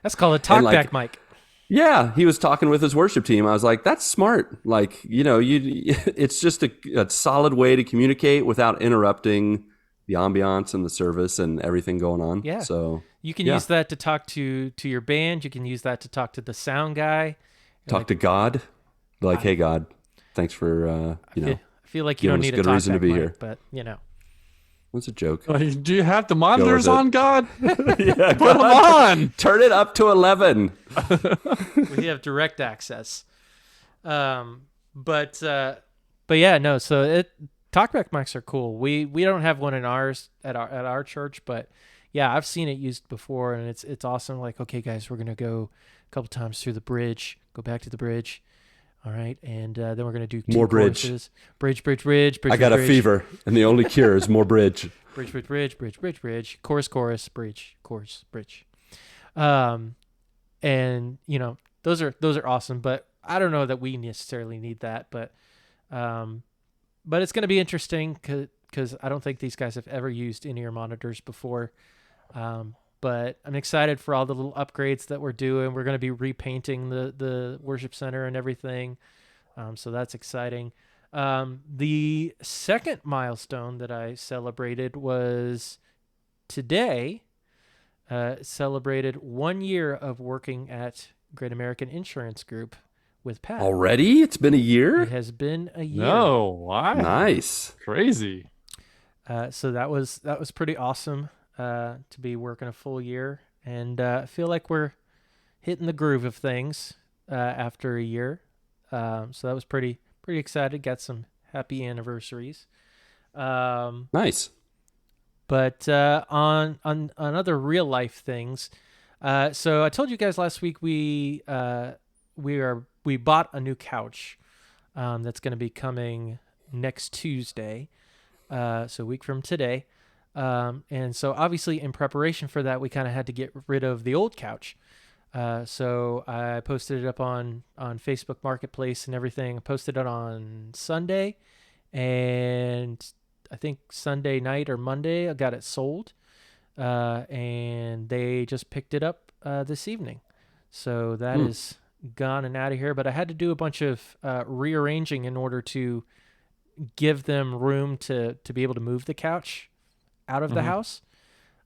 That's called a talkback mic. Yeah, he was talking with his worship team. I was like, that's smart. Like, it's just a solid way to communicate without interrupting the ambiance and the service and everything going on. Yeah. So you can use that to talk to your band. You can use that to talk to the sound guy. Talk to God. Like, hey, God, thanks for, I feel like you don't need a good talkback reason to be mic, here. but That's a joke. Do you have the monitors on, God? Yeah, Put them on. Turn it up to 11. we have direct access. But yeah, no. So talkback mics are cool. We don't have one in ours at our church, but yeah, I've seen it used before, and it's awesome. Like, okay, guys, we're gonna go a couple times through the bridge, go back to the bridge. All right, and then we're gonna do 2 more bridge. Choruses. Bridge. I got a fever, and the only cure is more bridge. Bridge. Chorus. Bridge. Chorus. Bridge. And those are awesome, but I don't know that we necessarily need that, but it's gonna be interesting because I don't think these guys have ever used in-ear monitors before. But I'm excited for all the little upgrades that we're doing. We're going to be repainting the worship center and everything. So that's exciting. The second milestone that I celebrated was today. Celebrated 1 year of working at Great American Insurance Group with Pat. Already? It's been a year? It has been a year. No, why? Nice. Crazy. So that was pretty awesome. To be working a full year, and I feel like we're hitting the groove of things after a year. So that was pretty excited. Got some happy anniversaries. Nice. But on other real life things, so I told you guys last week we bought a new couch that's going to be coming next Tuesday, so a week from today. And so obviously in preparation for that, we kind of had to get rid of the old couch. So I posted it up on Facebook Marketplace and everything. I posted it on Sunday, and I think Sunday night or Monday, I got it sold. And they just picked it up this evening. So that is gone and out of here. But I had to do a bunch of rearranging in order to give them room to be able to move the couch out of the house.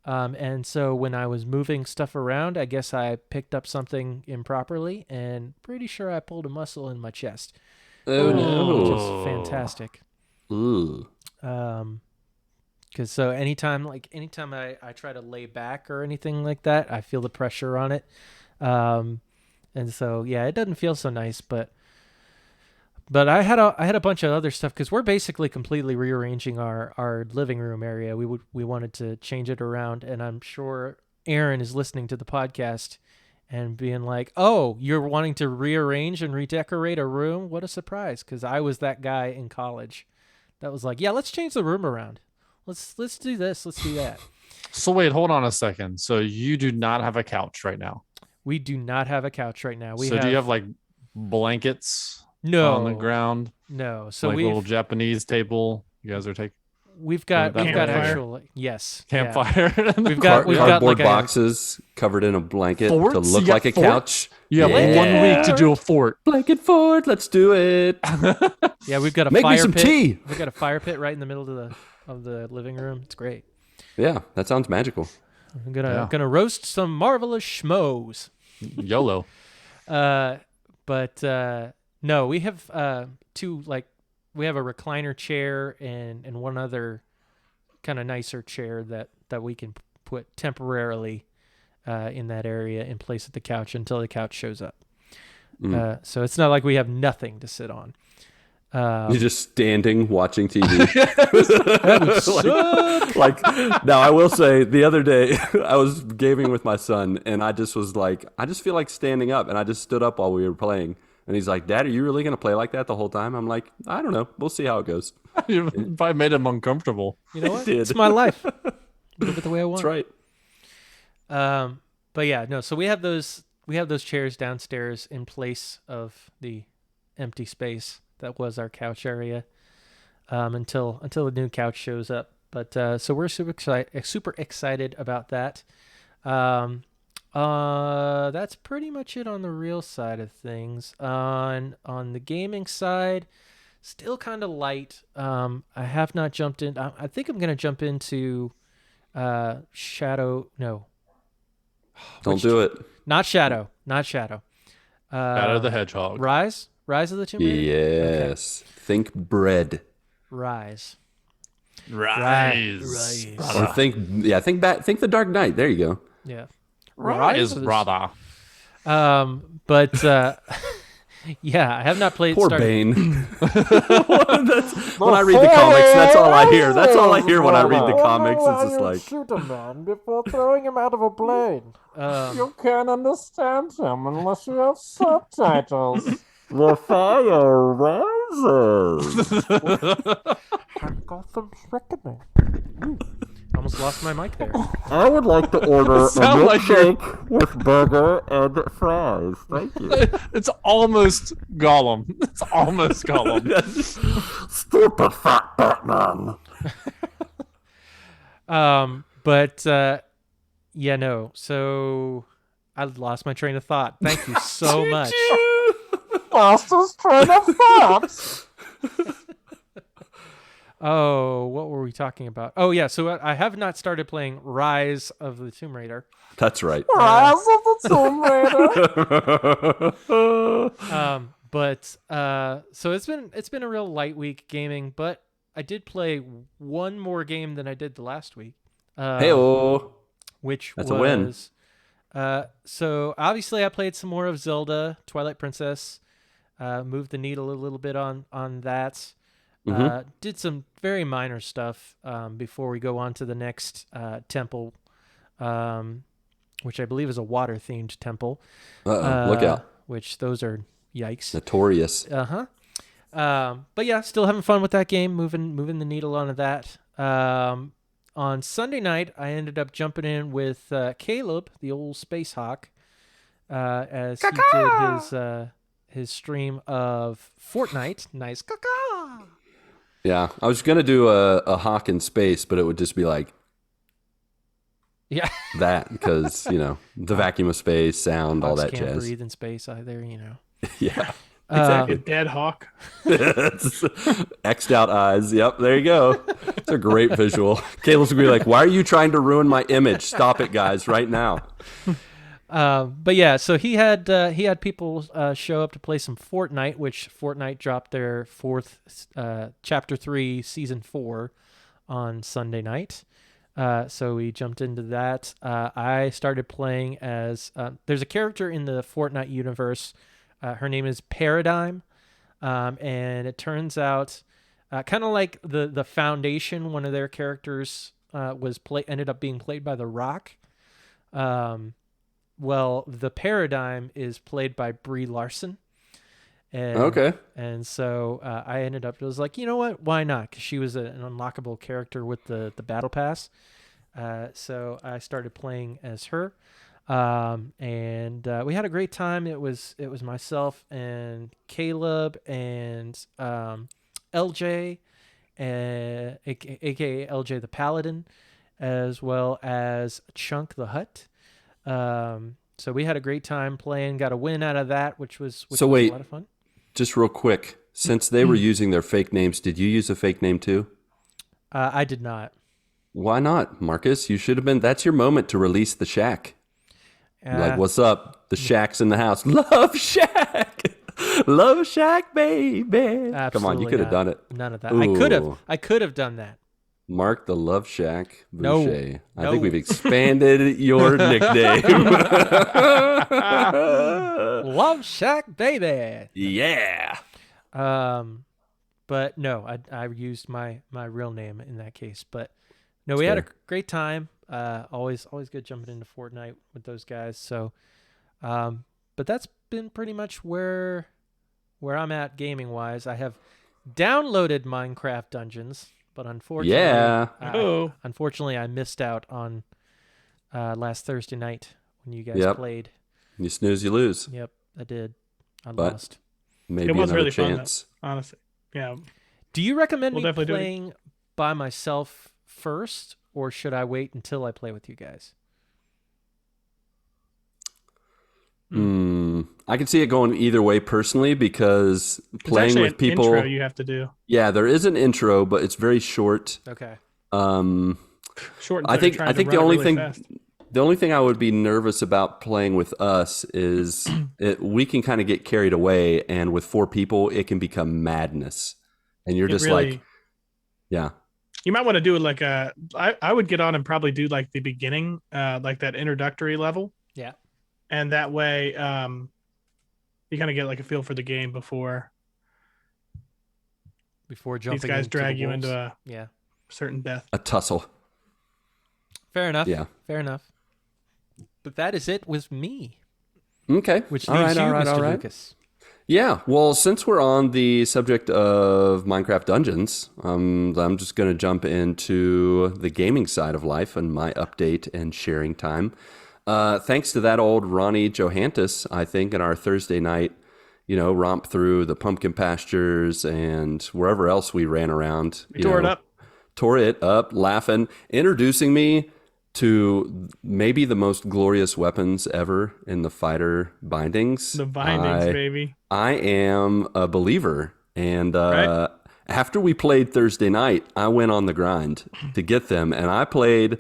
And so when I was moving stuff around, I guess I picked up something improperly, and pretty sure I pulled a muscle in my chest. Which is fantastic. Ooh. Cause so anytime I try to lay back or anything like that, I feel the pressure on it. And so, yeah, it doesn't feel so nice, but I had a bunch of other stuff because we're basically completely rearranging our living room area. We wanted to change it around, and I'm sure Aaron is listening to the podcast and being like, "Oh, you're wanting to rearrange and redecorate a room? What a surprise!" Because I was that guy in college that was like, "Yeah, let's change the room around. Let's do this. Let's do that." So wait, hold on a second. So you do not have a couch right now? We do not have a couch right now. Do you have like blankets? No, on the ground. No, so like we little Japanese table. You guys are taking. We've got Campfire. actual Campfire. Yeah. We've got cardboard like boxes covered in a blanket forts? to look like a couch. You have 1 week to do a fort. Blanket fort. Let's do it. Yeah, we've got a Make fire me some pit. tea. We've got a fire pit right in the middle of the living room. It's great. Yeah, that sounds magical. I'm gonna roast some marvelous schmoes. YOLO. No, we have we have a recliner chair and one other kind of nicer chair that we can put temporarily in that area in place of the couch until the couch shows up. So it's not like we have nothing to sit on. You're just standing watching TV. Now I will say the other day I was gaming with my son and I just was like, I just feel like standing up, and I just stood up while we were playing. And he's like, "Dad, are you really going to play like that the whole time?" I'm like, "I don't know. We'll see how it goes." You probably made him uncomfortable. You know what? Did. It's my life. Live it the way I want. That's right. But yeah, no. So we have those chairs downstairs in place of the empty space that was our couch area until the new couch shows up. But so we're super excited about that. That's pretty much it on the real side of things. On the gaming side, still kind of light. I have not jumped in. I think I'm gonna jump into Shadow. No, Don't do it. not Shadow. Shadow the Hedgehog. Rise of the Tomb Raider. Yes. Think bread. Rise. Rise. Or think the Dark Knight. There you go. Yeah. Rise, brother. But yeah, I have not played. Poor Bane. When I read the comics, that's all I hear. That's all I hear when I read the comics. It's just like shoot a man before throwing him out of a plane. You can't understand him unless you have subtitles. The fire rises. Gotham Reckoning. Almost lost my mic there. I would like to order a milkshake with burger and fries. Thank you. It's almost Gollum. Stupid fat Batman. But yeah, no. So I lost my train of thought. Thank you so much. Fastest train of thoughts. Oh, what were we talking about? Oh yeah, so I have not started playing Rise of the Tomb Raider. that's right. Rise of the Tomb Raider. But so it's been a real light week gaming, but I did play one more game than I did the last week. Hey-oh. Which That's was a win. So obviously I played some more of Zelda Twilight Princess. Moved the needle a little bit on that. Did some very minor stuff before we go on to the next temple, which I believe is a water-themed temple. Look out. Which those are yikes. Notorious. But yeah, still having fun with that game, moving the needle on that. On Sunday night, I ended up jumping in with Caleb, the old Space Hawk, as he did his stream of Fortnite. Nice caca. Yeah, I was gonna do a hawk in space, but it would just be like Yeah. that because the vacuum of space, sound, all Hawks that can't jazz. breathe in space either, Yeah, A exactly. dead hawk. X'd out eyes. Yep, there you go. It's a great visual. Caleb's gonna be like, "Why are you trying to ruin my image? Stop it, guys, right now." But yeah, so he had people show up to play some Fortnite, which Fortnite dropped their fourth chapter 3 season 4 on Sunday night. So we jumped into that. I started playing as there's a character in the Fortnite universe. Her name is Paradigm, and it turns out kind of like the Foundation. One of their characters ended up being played by The Rock. Well, the Paradigm is played by Brie Larson. And, Okay. And so I ended up, it was like, you know what? Why not? Because she was an unlockable character with the Battle Pass. So I started playing as her. And we had a great time. It was myself and Caleb and LJ, aka LJ the Paladin, as well as Chunk the Hut. So we had a great time playing, got a win out of that, which was a lot of fun. Just real quick, since they were using their fake names, did you use a fake name too? I did not. Why not, Marcus? You should have been. That's your moment to release the Shack. Like, what's up? The Shack's in the house. Love Shack. Love Shack, baby. Come on, you could have done it. None of that. Ooh. I could have done that. Mark the Love Shack No. Boucher. I No. think we've expanded your nickname. Love Shack, baby. Yeah. But no, I used my real name in that case. But no, we had a great time. Always good jumping into Fortnite with those guys. So, but that's been pretty much where I'm at gaming wise. I have downloaded Minecraft Dungeons, but unfortunately, Yeah. unfortunately, I missed out on last Thursday night when you guys Yep. played. You snooze, you lose. Yep, I did. I But- lost. Maybe It was another really fun, chance. though, honestly. Yeah. Do you recommend We'll me definitely do it. playing by myself first, or should I wait until I play with you guys? I can see it going either way personally because There's playing actually with an people. intro you have to do. Yeah, there is an intro, but it's very short. Okay. Short. I think the only thing Fast. the only thing I would be nervous about playing with us is we can kind of get carried away, and with 4 people, it can become madness, and you're It just really- like, yeah, You might want to do it like I would get on and probably do like the beginning, like that introductory level. Yeah. And that way, you kind of get like a feel for the game before Jumping these guys into drag the you wolves. into a Yeah. certain death. a tussle. Fair enough. Yeah. Fair enough. But that is it with me, Okay, which all leaves right, you, all right, Mr. all right. Lucas. Yeah, well, since we're on the subject of Minecraft Dungeons, I'm just going to jump into the gaming side of life and my update and sharing time. Thanks to that old Ronnie Johantis, I think, in our Thursday night, romp through the pumpkin pastures and wherever else we ran around. We tore it up, laughing, introducing me to maybe the most glorious weapons ever in the fighter bindings. The bindings, baby. I am a believer. And Right. after we played Thursday night, I went on the grind to get them. And I played,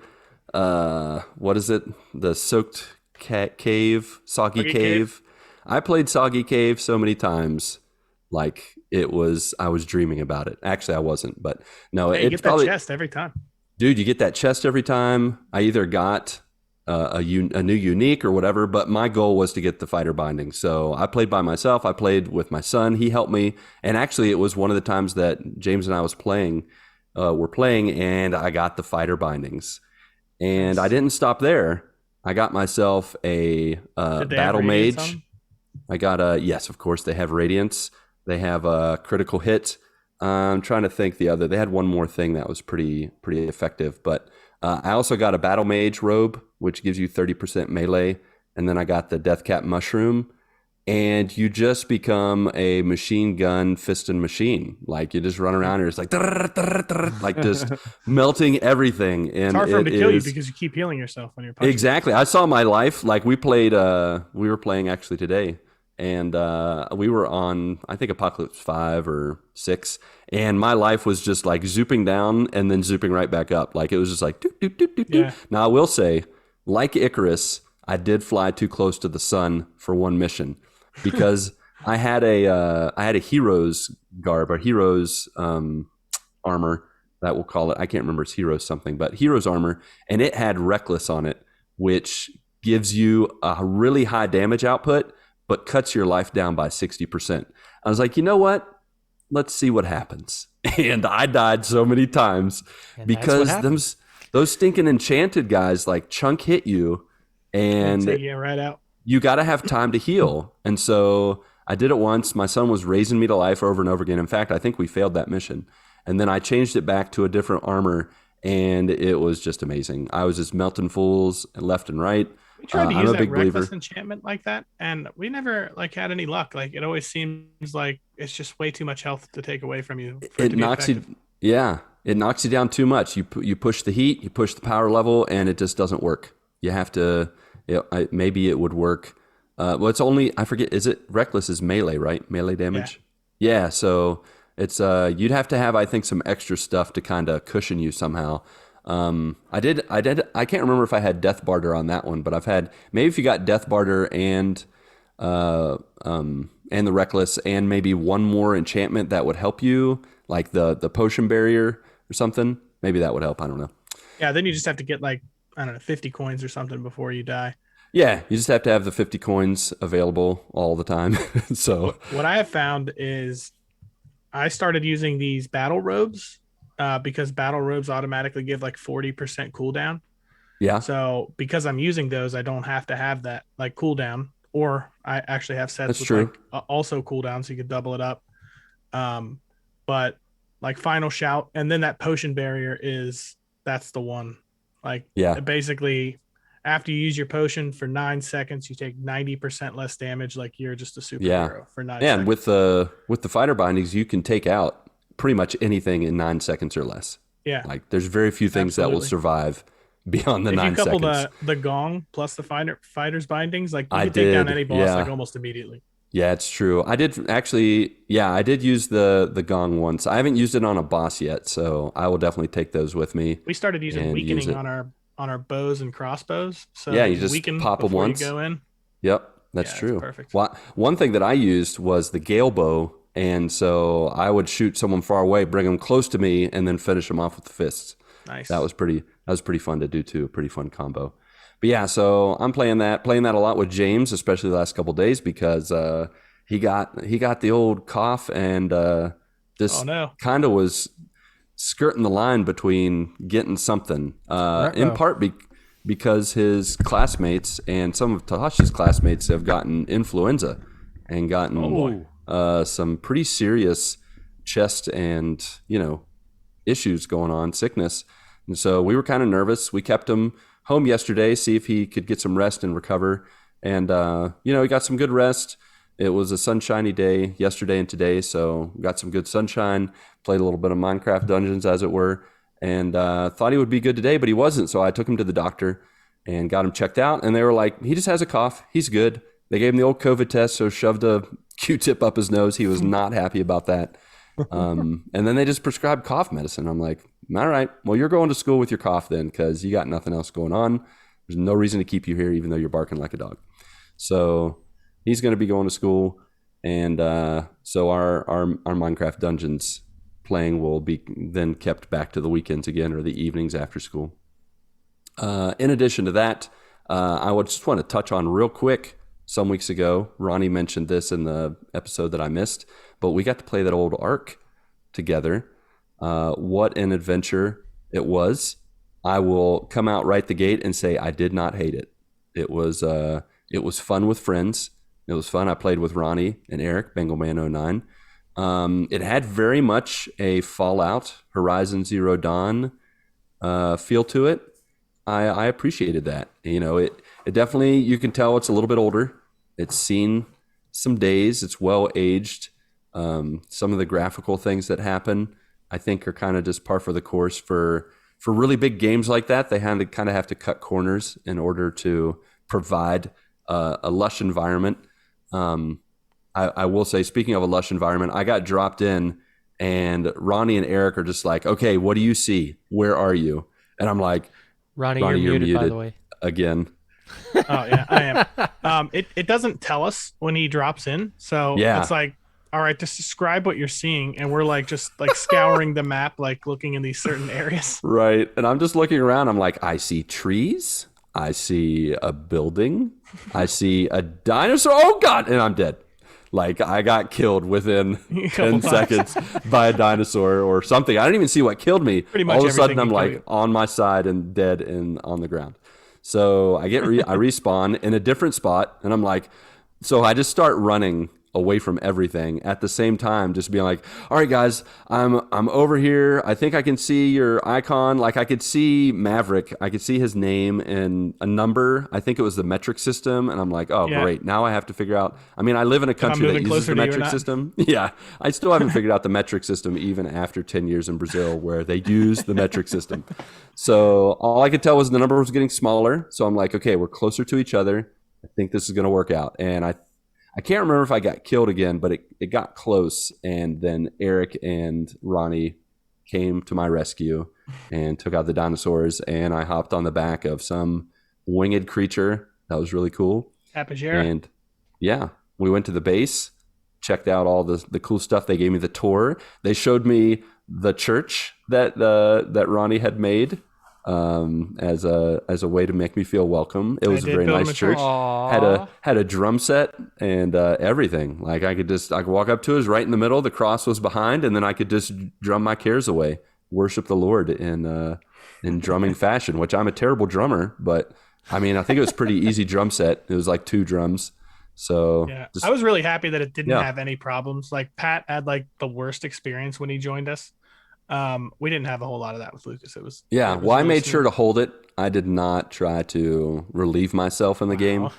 what is it? The Soaked Cave, Soggy Cave. I played Soggy Cave so many times. Like I was dreaming about it. Actually, I wasn't, but no, Hey, you it's get probably, that chest every time. dude, you get that chest every time. I either got a new unique or whatever, but my goal was to get the fighter binding. So I played by myself. I played with my son. He helped me. And actually, it was one of the times that James and I were playing, and I got the fighter bindings. And I didn't stop there. I got myself a Did they have battle radiance on mage. them? I got yes, of course, they have radiance. They have a critical hit. I'm trying to think the other. They had one more thing that was pretty effective, but I also got a battle mage robe, which gives you 30% melee, and then I got the death cap mushroom, and you just become a machine gun fisting machine. Like you just run around and it's like like just melting everything. And It's hard for them to kill you is- because you keep healing yourself when you're punching. Exactly. I saw my life. Like we were playing actually today, and we were on, I think, Apocalypse 5 or 6, and my life was just like zooping down and then zooping right back up. Like it was just like doot, doot, doot, doot, doot. Yeah. Now I will say, like Icarus, I did fly too close to the sun for one mission because I had a hero's garb or hero's armor, that we'll call it. I can't remember, it's heroes something, but hero's armor, and it had reckless on it, which gives you a really high damage output but cuts your life down by 60%. I was like, you know what? Let's see what happens. And I died so many times And that's what because happens. those stinking enchanted guys like chunk hit you, and Take you right out. you got to have time to heal. And so I did it once. My son was raising me to life over and over again. In fact, I think we failed that mission. And then I changed it back to a different armor, and it was just amazing. I was just melting fools left and right. We tried to I'm use a that big believer. reckless enchantment like that, and we never like had any luck. Like it always seems like it's just way too much health to take away from you. For it It to be knocks effective. you, yeah, it knocks you down too much. You push the heat, you push the power level, and it just doesn't work. You have to, maybe it would work. Well, it's only, I forget, is it reckless is melee, right? Melee damage. Yeah. So it's you'd have to have, I think, some extra stuff to kind of cushion you somehow. I can't remember if I had Death Barter on that one, but I've had, maybe if you got Death Barter and the Reckless and maybe one more enchantment that would help you, like the potion barrier or something, maybe that would help. I don't know. Yeah, then you just have to get like, I don't know, 50 coins or something before you die. Yeah, you just have to have the 50 coins available all the time. So What I have found is I started using these battle robes because battle robes automatically give like 40% cooldown. yeah, So because I'm using those, I don't have to have that like cooldown, or I actually have sets That's with true. like also cooldown, so you could double it up. But like final shout, and then that potion barrier that's the one. Like Yeah. basically after you use your potion for 9 seconds, you take 90% less damage. Like you're just a superhero for 9 seconds. And with the fighter bindings, you can take out pretty much anything in 9 seconds or less. Yeah. Like there's very few things that will survive beyond the 9 seconds. If you couple the gong plus the fighter's bindings, like you can take down any boss like almost immediately. Yeah, it's true. I did use the gong once. I haven't used it on a boss yet, so I will definitely take those with me. We started using weakening on our bows and crossbows. So yeah, you just pop them once. You go in. Yep, that's true. Perfect. One thing that I used was the gale bow, and so I would shoot someone far away, bring them close to me, and then finish them off with the fists. Nice. That was pretty fun to do too. A pretty fun combo. But yeah, so I'm playing that a lot with James, especially the last couple of days because he got the old cough and this kind of was skirting the line between getting something. In part because his classmates and some of Tahashi's classmates have gotten influenza and gotten some pretty serious chest and issues going on, sickness. And so we were kind of nervous. We kept him home yesterday, see if he could get some rest and recover. And, he got some good rest. It was a sunshiny day yesterday and today, so got some good sunshine, played a little bit of Minecraft Dungeons, as it were, and thought he would be good today, but he wasn't. So I took him to the doctor and got him checked out, and they were like, he just has a cough. He's good. They gave him the old COVID test, so shoved a Q-tip up his nose. He was not happy about that. And then they just prescribed cough medicine. I'm like, all right, well, you're going to school with your cough then because you got nothing else going on. There's no reason to keep you here, even though you're barking like a dog. So he's going to be going to school. And so our Minecraft Dungeons playing will be then kept back to the weekends again or the evenings after school. In addition to that, I would just want to touch on real quick. Some weeks ago, Ronnie mentioned this in the episode that I missed, but we got to play that old Ark together. What an adventure it was. I will come out right the gate and say I did not hate it. It was fun with friends. It was fun. I played with Ronnie and Eric, BengalMan09. It had very much a Fallout Horizon Zero Dawn feel to it. I appreciated that. It definitely, you can tell it's a little bit older. It's seen some days. It's well aged. Some of the graphical things that happen, I think, are kind of just par for the course for really big games like that. They kind of have to cut corners in order to provide a lush environment. I will say, speaking of a lush environment, I got dropped in and Ronnie and Eric are just like, okay, what do you see? Where are you? And I'm like, Ronnie, you're muted, by the way. Again. Oh yeah, I am. It doesn't tell us when he drops in, so it's like, all right, just describe what you're seeing, and we're like just like scouring the map, like looking in these certain areas. Right, and I'm just looking around. I'm like, I see trees, I see a building, I see a dinosaur. Oh God, and I'm dead. Like I got killed within 10 seconds by a dinosaur or something. I didn't even see what killed me. Pretty much all of a sudden, I'm like on my side and dead and on the ground. So I I respawn in a different spot, and I'm like, so I just start running away from everything at the same time, just being like, all right, guys, I'm over here. I think I can see your icon. Like I could see Maverick. I could see his name and a number. I think it was the metric system. And I'm like, oh, great. Now I have to figure out. I mean, I live in a country that uses the metric system. Yeah. I still haven't figured out the metric system even after 10 years in Brazil where they use the metric system. So all I could tell was the number was getting smaller. So I'm like, okay, we're closer to each other. I think this is going to work out. And I can't remember if I got killed again, but it got close. And then Eric and Ronnie came to my rescue and took out the dinosaurs. And I hopped on the back of some winged creature. That was really cool. Apogera. And yeah, we went to the base, checked out all the cool stuff. They gave me the tour. They showed me the church that Ronnie had made. As a way to make me feel welcome. It was a very nice church. Had a drum set and everything. Like I could walk up to it, it was right in the middle. The cross was behind, and then I could just drum my cares away, worship the Lord in drumming fashion. Which I'm a terrible drummer, but I mean I think it was pretty easy drum set. It was like 2 drums. So yeah, I was really happy that it didn't have any problems. Like Pat had like the worst experience when he joined us. We didn't have a whole lot of that with Lucas. It was well, I made sure to hold it. I did not try to relieve myself in the game.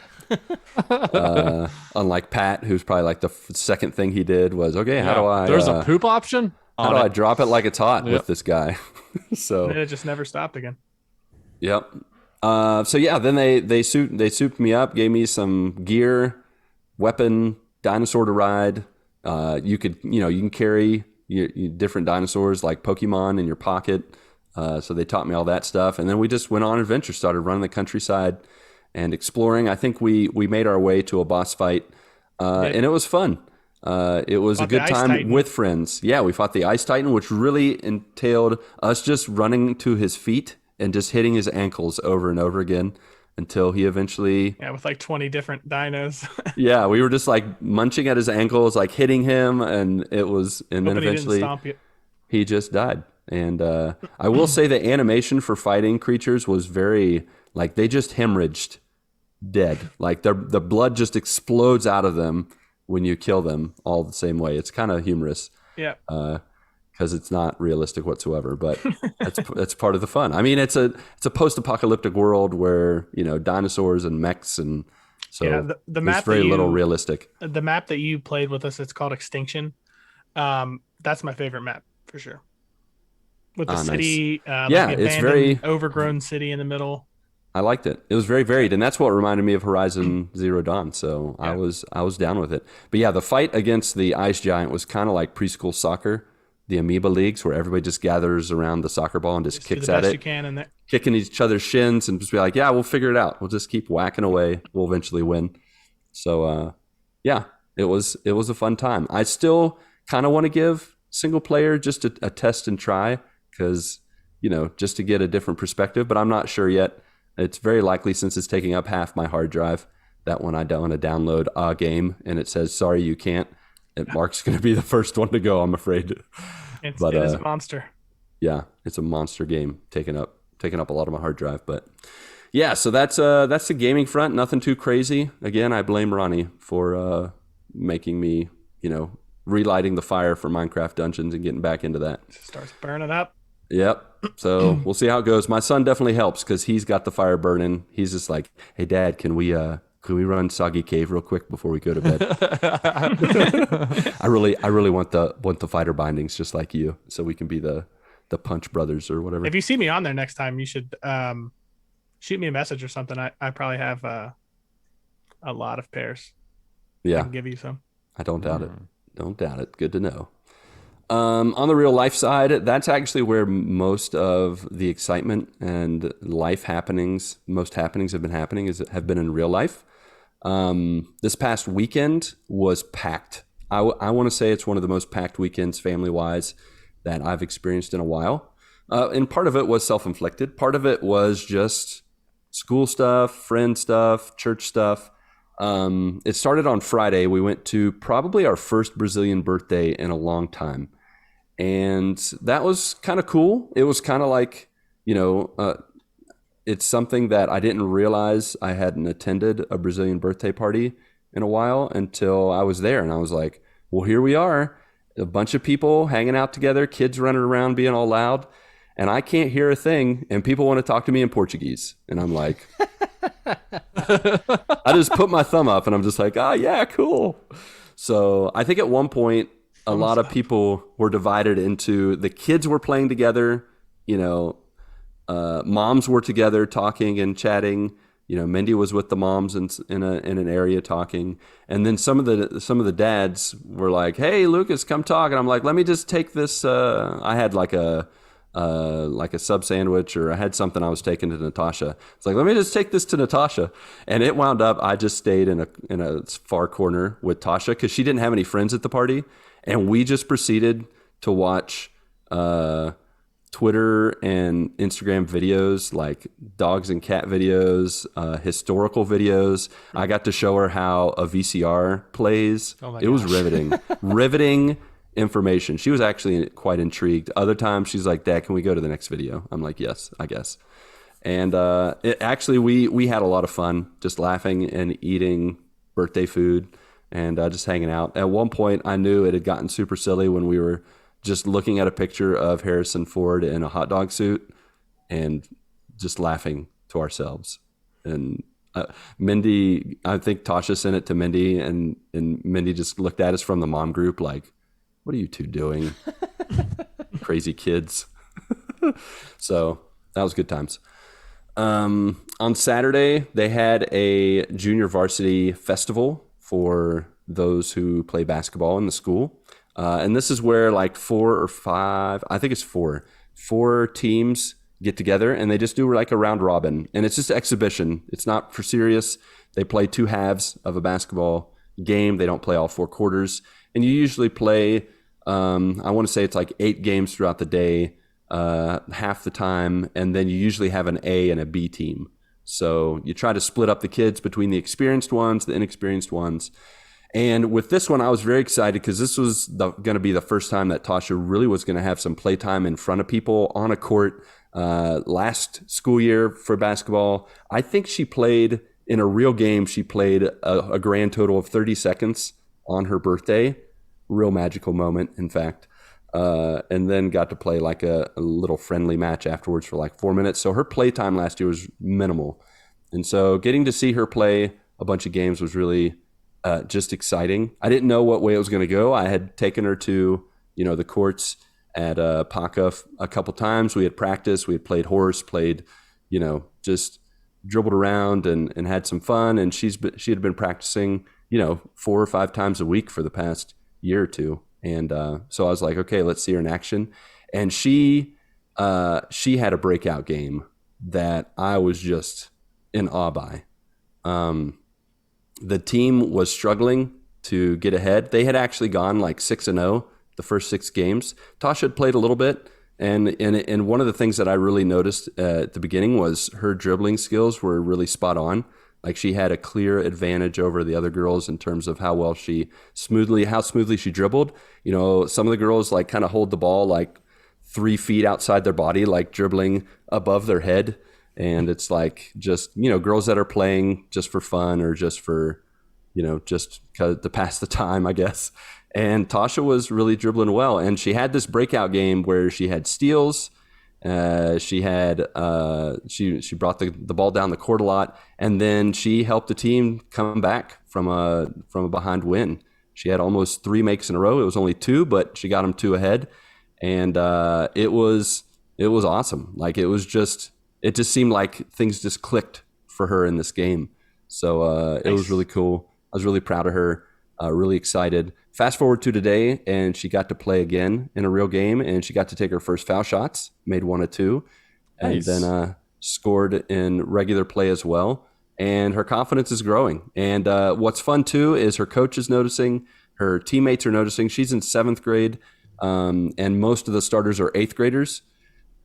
Unlike Pat, who's probably like the second thing he did was, okay, how do I... There's a poop option? How do I drop it like it's hot with this guy? So and then it just never stopped again. Yep. So yeah, then they souped me up, gave me some gear, weapon, dinosaur to ride. You can carry your different dinosaurs like Pokemon in your pocket. So they taught me all that stuff, and then we just went on adventure, started running the countryside and exploring. I think we made our way to a boss fight, and it was fun. It was a good time with friends. Yeah, we fought the Ice Titan, which really entailed us just running to his feet and just hitting his ankles over and over again until he eventually... Yeah, with like 20 different dinos. Yeah, we were just like munching at his ankles, like hitting him, and then eventually he just died. And I will say the animation for fighting creatures was very, like, they just hemorrhaged dead. Like the blood just explodes out of them when you kill them all the same way. It's kind of humorous. Yeah. Because it's not realistic whatsoever, but that's part of the fun. I mean, it's a post-apocalyptic world where, dinosaurs and mechs, and so the map there's very little realistic. The map that you played with us, it's called Extinction. That's my favorite map for sure. With the city, nice. Like it's very overgrown city in the middle. I liked it. It was very varied, and that's what reminded me of Horizon Zero Dawn. So yeah. I was down with it. But yeah, the fight against the ice giant was kind of like preschool soccer, the amoeba leagues, where everybody just gathers around the soccer ball and just kicks at it, you can in there. Kicking each other's shins, and just be like, yeah, we'll figure it out. We'll just keep whacking away. We'll eventually win. So yeah, it was a fun time. I still kind of want to give single player just a test and try, because just to get a different perspective, but I'm not sure yet. It's very likely, since it's taking up half my hard drive, that when I want to download a game and it says, sorry, you can't, Mark's going to be the first one to go, I'm afraid. It is a monster. Yeah, it's a monster game taking up a lot of my hard drive. But yeah, so that's the gaming front. Nothing too crazy. Again, I blame Ronnie for making me, relighting the fire for Minecraft Dungeons and getting back into that. Starts burning up. Yep. So we'll see how it goes. My son definitely helps because he's got the fire burning. He's just like, hey, Dad, can we run Soggy Cave real quick before we go to bed? I really want the fighter bindings just like you, so we can be the Punch Brothers or whatever. If you see me on there next time, you should shoot me a message or something. I probably have a lot of pairs. Yeah, I can give you some. I don't doubt it. Don't doubt it. Good to know. On the real life side, that's actually where most of the excitement and most happenings have been in real life. This past weekend was packed. I want to say it's one of the most packed weekends family-wise that I've experienced in a while. And part of it was self-inflicted. Part of it was just school stuff, friend stuff, church stuff. It started on Friday. We went to probably our first Brazilian birthday in a long time. And that was kind of cool. It was kind of like, it's something that I didn't realize I hadn't attended a Brazilian birthday party in a while until I was there. And I was like, well, here we are, a bunch of people hanging out together, kids running around being all loud, and I can't hear a thing. And people want to talk to me in Portuguese. And I'm like, I just put my thumb up and I'm just like, yeah, cool. So I think at one point, a lot of people were divided into the kids were playing together, moms were together talking and chatting. Mindy was with the moms in an area talking, and then some of the dads were like, "Hey, Lucas, come talk." And I'm like, "Let me just take this." I had like a sub sandwich, or I had something I was taking to Natasha. It's like, let me just take this to Natasha, and it wound up I just stayed in a far corner with Tasha because she didn't have any friends at the party. And we just proceeded to watch Twitter and Instagram videos, like dogs and cat videos, historical videos. I got to show her how a VCR plays. Oh my gosh. Was riveting. Riveting information. She was actually quite intrigued. Other times she's like, Dad, can we go to the next video? I'm like, yes, I guess. And we had a lot of fun just laughing and eating birthday food. And just hanging out. At one point, I knew it had gotten super silly when we were just looking at a picture of Harrison Ford in a hot dog suit and just laughing to ourselves. And Mindy, I think Tasha sent it to Mindy, and Mindy just looked at us from the mom group like, what are you two doing? Crazy kids. So that was good times. On Saturday, they had a junior varsity festival for those who play basketball in the school. And this is where like 4 or 5, I think it's 4 teams get together, and they just do like a round robin, and it's just exhibition. It's not for serious. They play 2 halves of a basketball game. They don't play all 4 quarters, and you usually play, I want to say it's like 8 games throughout the day, half the time, and then you usually have an A and a B team. So you try to split up the kids between the experienced ones, the inexperienced ones. And with this one, I was very excited because this was going to be the first time that Tasha really was going to have some playtime in front of people on a court. Last school year for basketball, I think she played in a real game. She played a grand total of 30 seconds on her birthday. Real magical moment, in fact. And then got to play like a little friendly match afterwards for like 4 minutes. So her playtime last year was minimal. And so getting to see her play a bunch of games was really just exciting. I didn't know what way it was going to go. I had taken her to, the courts at Paca a couple times. We had practiced, we had played horse, played, just dribbled around and had some fun. And she had been practicing, 4 or 5 times a week for the past year or two. And so I was like, okay, let's see her in action. And she had a breakout game that I was just in awe by. The team was struggling to get ahead. They had actually gone like 6-0 the first 6 games. Tasha had played a little bit. And one of the things that I really noticed at the beginning was her dribbling skills were really spot on. Like she had a clear advantage over the other girls in terms of how smoothly she dribbled. Some of the girls like kind of hold the ball like 3 feet outside their body, like dribbling above their head. And it's like just, girls that are playing just for fun or just for, just to pass the time, I guess. And Tasha was really dribbling well. And she had this breakout game where she had steals. She brought the ball down the court a lot, and then she helped the team come back from a behind win. She had almost 3 makes in a row. It was only 2, but she got them 2 ahead, and it was awesome. Like it just seemed like things just clicked for her in this game. So it was really cool. I was really proud of her. Really excited. Fast forward to today, and she got to play again in a real game, and she got to take her first foul shots, made 1 or 2, and then scored in regular play as well. And her confidence is growing. And what's fun too is her coach is noticing, her teammates are noticing. She's in 7th grade, and most of the starters are 8th graders.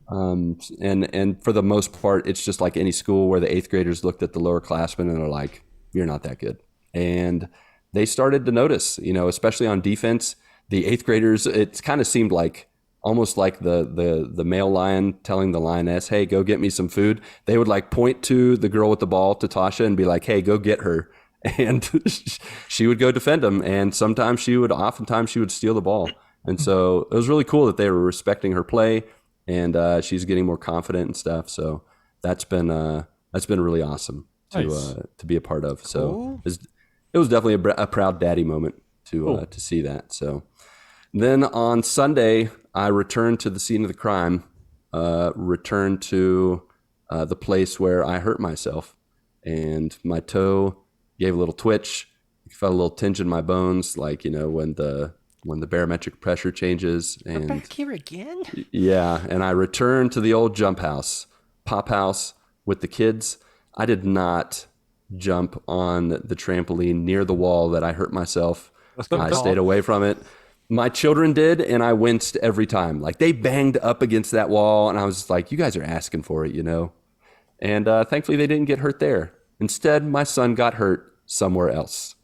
And for the most part, it's just like any school where the 8th graders looked at the lower classmen and are like, "You're not that good." And they started to notice, especially on defense, the 8th graders, it kind of seemed like almost like the male lion telling the lioness, "Hey, go get me some food." They would like point to the girl with the ball, to Tasha, and be like, "Hey, go get her." And she would go defend them. And oftentimes she would steal the ball. And so it was really cool that they were respecting her play, and she's getting more confident and stuff. So that's been really awesome to be a part of. So it was definitely a proud daddy moment to see that. So then on Sunday, I returned to the scene of the crime, returned to the place where I hurt myself, and my toe gave a little twitch. I felt a little tinge in my bones, like, when the barometric pressure changes. And we're back here again? Yeah, and I returned to the old jump house, pop house with the kids. I did not jump on the trampoline near the wall that I hurt myself. I stayed away from it. My children did, and I winced every time. Like they banged up against that wall, and I was like, "You guys are asking for it, And thankfully, they didn't get hurt there. Instead, my son got hurt somewhere else.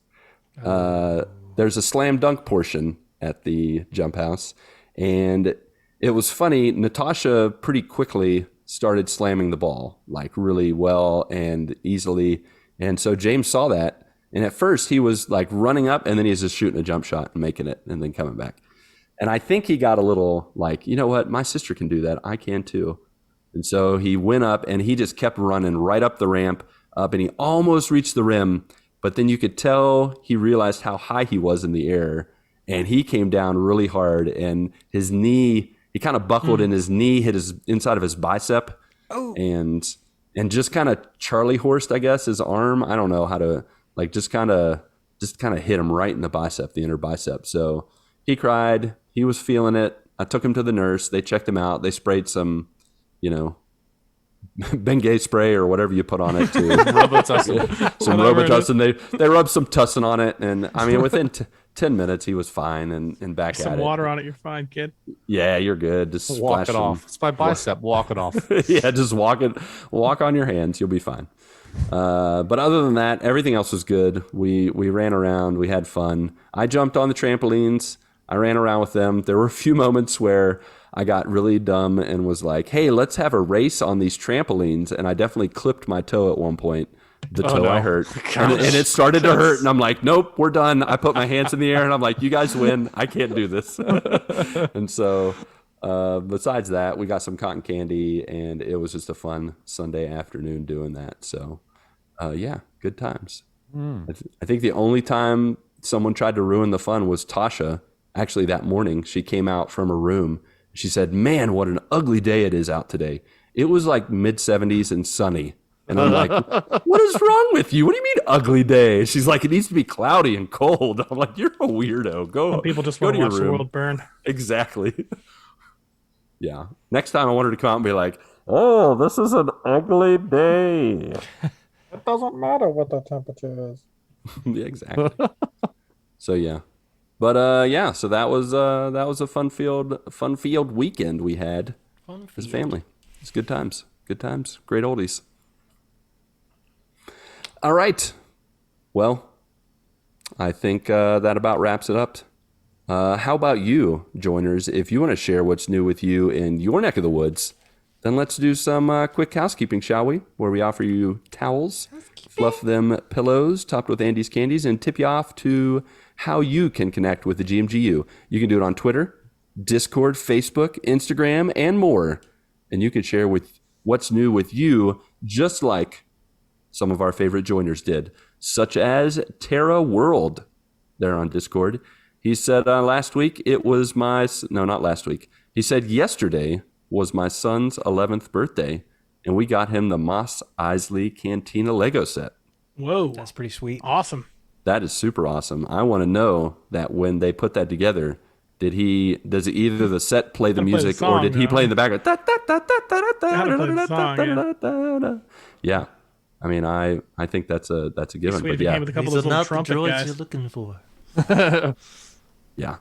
There's a slam dunk portion at the jump house, and it was funny. Natasha pretty quickly started slamming the ball, like really well and easily. And so James saw that, and at first he was like running up, and then he's just shooting a jump shot and making it and then coming back. And I think he got a little like, you know what, my sister can do that, I can too. And so he went up and he just kept running right up the ramp up, and he almost reached the rim. But then you could tell he realized how high he was in the air, and he came down really hard, and his knee, he kind of buckled and his knee hit his inside of his bicep. And just kind of Charlie horsed, I guess, his arm. I don't know how to, like, just kind of hit him right in the bicep, the inner bicep. So he cried. He was feeling it. I took him to the nurse. They checked him out. They sprayed some, Bengay spray or whatever you put on it to Robitussin. some Robitussin. They rubbed some tussin on it, and I mean within 10 minutes he was fine and back Some at it. water on it, you're fine, kid. Yeah, you're good. Just Walk splash it some- off. It's my bicep. Walk it off. Yeah, just walk on your hands. You'll be fine. But other than that, everything else was good. We ran around. We had fun. I jumped on the trampolines. I ran around with them. There were a few moments where I got really dumb and was like, hey, let's have a race on these trampolines. And I definitely clipped my toe at one point. The toe no. I hurt. And it started to hurt. And I'm like, nope, we're done. I put my hands in the air and I'm like, you guys win. I can't do this. And so besides that, we got some cotton candy and it was just a fun Sunday afternoon doing that. So yeah, good times. I think the only time someone tried to ruin the fun was Tasha. Actually, that morning, she came out from her room. She said, man, what an ugly day it is out today. It was like mid-70s and sunny. And I'm like, what is wrong with you? What do you mean ugly day? She's like, it needs to be cloudy and cold. I'm like, you're a weirdo. Some people just go want to to your watch the room. world burn. Exactly. Yeah. Next time I want her to come out and be like, Oh, this is an ugly day. It doesn't matter what the temperature is. yeah, exactly. So yeah. But yeah, so that was a fun field weekend we had as family. It's good times. Good times. Great oldies. All right. Well, I think that about wraps it up. How about you, joiners? If you want to share what's new with you in your neck of the woods, then let's do some quick housekeeping, shall we? Where we offer you towels, fluff them pillows topped with Andy's candies, and tip you off to how you can connect with the GMGU. You can do it on Twitter, Discord, Facebook, Instagram, and more. And you can share with what's new with you, just like some of our favorite joiners did, such as Terra World there on Discord. He said last week it was not last week. He said yesterday was my son's 11th birthday, and we got him the Mos Eisley Cantina Lego set. Whoa. That's pretty sweet. Awesome. That is super awesome. I want to know that when they put that together, does either the set play the Gotta play the music or song, did he no? play in the background? Gotta play the song, Yeah. I mean, I think that's a given. Sweet But if he yeah, came with a couple These of are those little not the trumpet droids guys. you're looking for. yeah,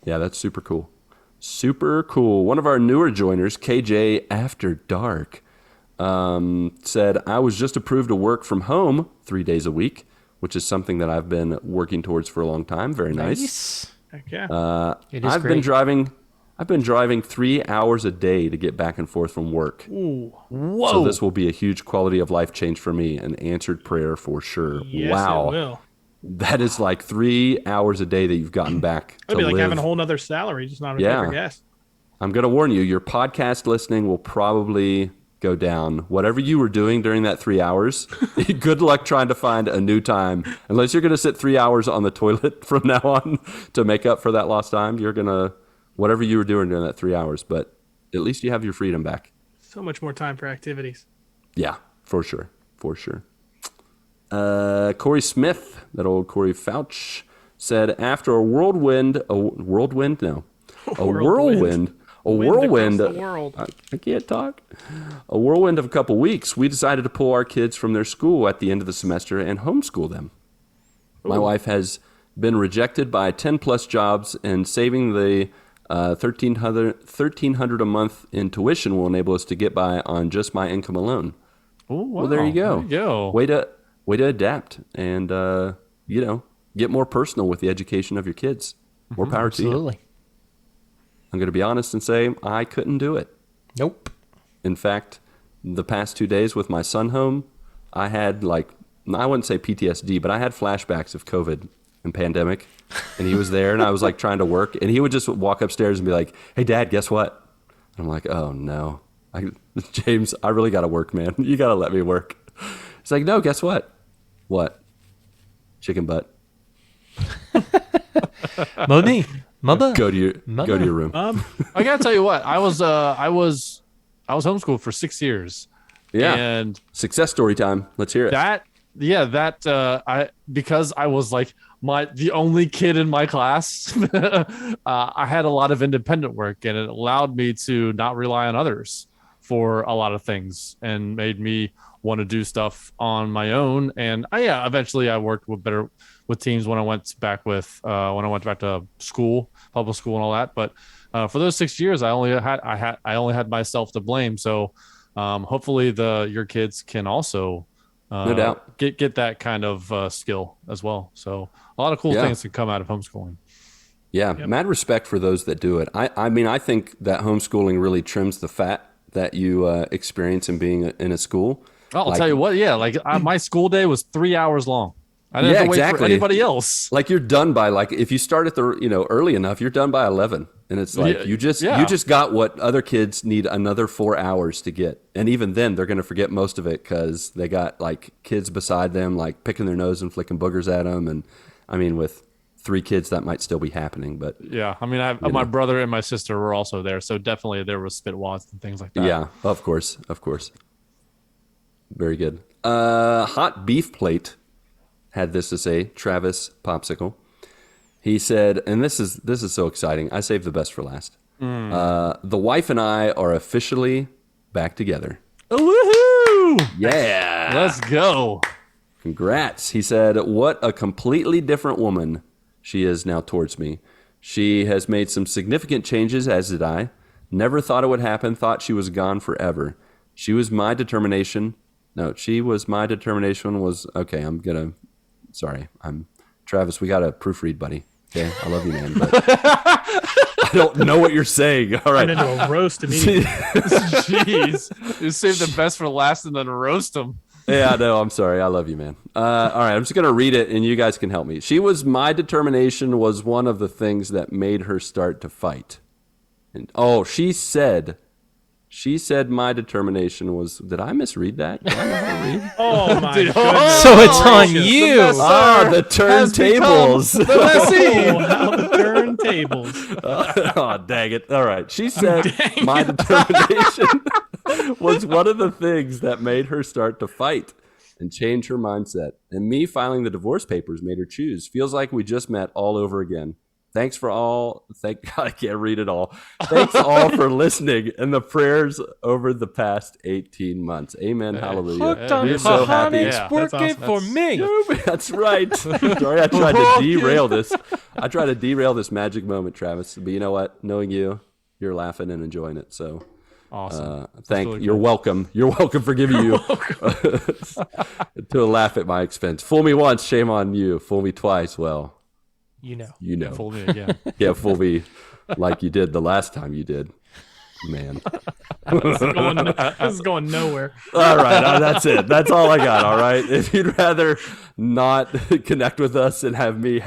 that's super cool. Super cool. One of our newer joiners, KJ After Dark, said, I was just approved to work from home 3 days a week, which is something that I've been working towards for a long time. Very nice. Heck yeah. It is I've great. been driving 3 hours a day to get back and forth from work. Ooh. Whoa. So this will be a huge quality of life change for me, an answered prayer for sure. Yes, Wow. it will. That is like 3 hours a day that you've gotten back to It'd be like live. having a whole nother salary, just not a Yeah. for gas. I'm going to warn you, your podcast listening will probably go down. Whatever you were doing during that 3 hours, good luck trying to find a new time. Unless you're going to sit 3 hours on the toilet from now on to make up for that lost time, you're going to, whatever you were doing during that 3 hours, but at least you have your freedom back. So much more time for activities. Yeah, for sure. For sure. Corey Smith, that old Corey Fouch, said after a whirlwind across the world. I can't talk. A whirlwind of a couple weeks, we decided to pull our kids from their school at the end of the semester and homeschool them. My wife has been rejected by 10 plus jobs, and saving the $1,300 a month in tuition will enable us to get by on just my income alone. Oh, wow. Well, there you go. There you go. Way to adapt and get more personal with the education of your kids. More power to you. Absolutely. I'm going to be honest and say I couldn't do it. Nope. In fact, the past 2 days with my son home, I had I wouldn't say PTSD, but I had flashbacks of COVID and pandemic. And he was there and I was like trying to work, and he would just walk upstairs and be like, hey, Dad, guess what? And I'm like, oh no. James, I really got to work, man. You got to let me work. He's like, no, guess what? What? Chicken butt. Mother. Go to your room. I gotta tell you what, I was homeschooled for 6 years. Yeah. And success story time. Let's hear it. Because I was like the only kid in my class, I had a lot of independent work, and it allowed me to not rely on others for a lot of things, and made me want to do stuff on my own. And eventually I worked with teams when I went back to school, public school and all that. But for those 6 years, I only had myself to blame. So hopefully your kids can also no doubt get that kind of skill as well. So a lot of cool things can come out of homeschooling. Yeah, mad respect for those that do it. I mean, I think that homeschooling really trims the fat that you experience in being in a school. I'll tell you what, my school day was 3 hours long. I didn't have to wait for anybody else. Like you're done by if you start at the early enough, you're done by 11, and it's like you just got what other kids need another 4 hours to get, and even then they're gonna forget most of it because they got like kids beside them like picking their nose and flicking boogers at them, and I mean with 3 kids that might still be happening, but my brother and my sister were also there, so definitely there was spit wads and things like that. Yeah, of course. Very good. Hot Beef Plate had this to say, Travis Popsicle. He said, and this is so exciting. I saved the best for last. The wife and I are officially back together. Woohoo! Yeah. Let's go. Congrats. He said, what a completely different woman she is now towards me. She has made some significant changes, as did I. Never thought it would happen. Thought she was gone forever. I'm Travis. We got to proofread, buddy. Okay. I love you, man. But I don't know what you're saying. All right. Into a roast immediately. Jeez. You saved the best for last and then roast them. Yeah, no, I'm sorry. I love you, man. All right. I'm just going to read it and you guys can help me. My determination was one of the things that made her start to fight. And she said my determination was. Did I misread that? Do I know how to read? Oh my goodness! So it's on you. The turntables. The turntables. Oh, dang it! All right. She said my determination was one of the things that made her start to fight and change her mindset. And me filing the divorce papers made her choose. Feels like we just met all over again. Thank God I can't read it all. Thanks all for listening and the prayers over the past 18 months. Amen. Hallelujah. Hooked on We're so happy. It's working for me. That's right. Sorry, I tried to derail this. I tried to derail this magic moment, Travis. But you know what? Knowing you're laughing and enjoying it. So awesome. You're welcome. You're welcome for giving you to laugh at my expense. Fool me once, shame on you. Fool me twice, well. You know. Fool me again. Yeah, fool me like you did the last time you did. Man. This is going nowhere. All right, that's it. That's all I got, all right? If you'd rather not connect with us and have me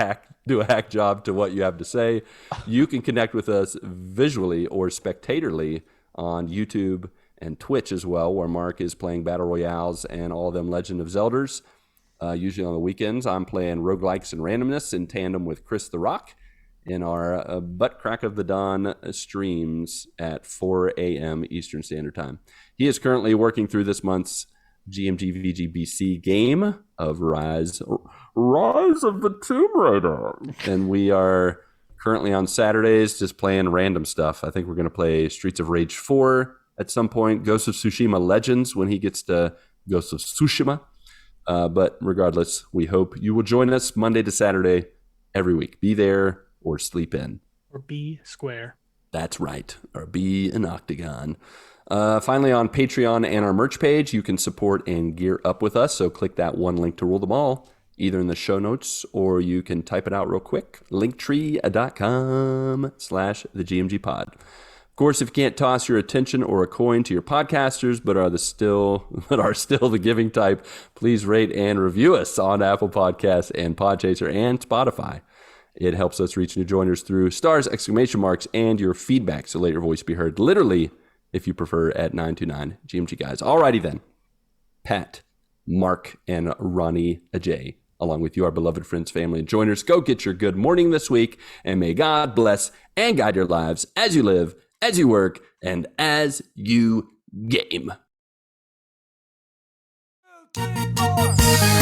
do a hack job to what you have to say, you can connect with us visually or spectatorly on YouTube and Twitch as well, where Marc is playing Battle Royales and all of them Legend of Zelders. Usually on the weekends, I'm playing roguelikes and randomness in tandem with Chris the Rock in our Butt Crack of the Dawn streams at 4 a.m. Eastern Standard Time. He is currently working through this month's GMG VGBC game of Rise of the Tomb Raider. And we are currently on Saturdays just playing random stuff. I think we're going to play Streets of Rage 4 at some point, Ghost of Tsushima Legends when he gets to Ghost of Tsushima. But regardless, we hope you will join us Monday to Saturday every week. Be there or sleep in. Or be square. That's right. Or be an octagon. Finally, on Patreon and our merch page, you can support and gear up with us. So click that one link to rule them all, either in the show notes or you can type it out real quick. Linktree.com/thegmgpod. Of course, if you can't toss your attention or a coin to your podcasters, but are still the giving type, please rate and review us on Apple Podcasts and Podchaser and Spotify. It helps us reach new joiners through stars, exclamation marks, and your feedback, so let your voice be heard literally if you prefer, at 929 GMG Guys. Alrighty then. Pat, Mark, and Ronnie Ajay, along with you, our beloved friends, family, and joiners, go get your good morning this week, and may God bless and guide your lives as you live, as you work, and as you game. 2, 3, 4.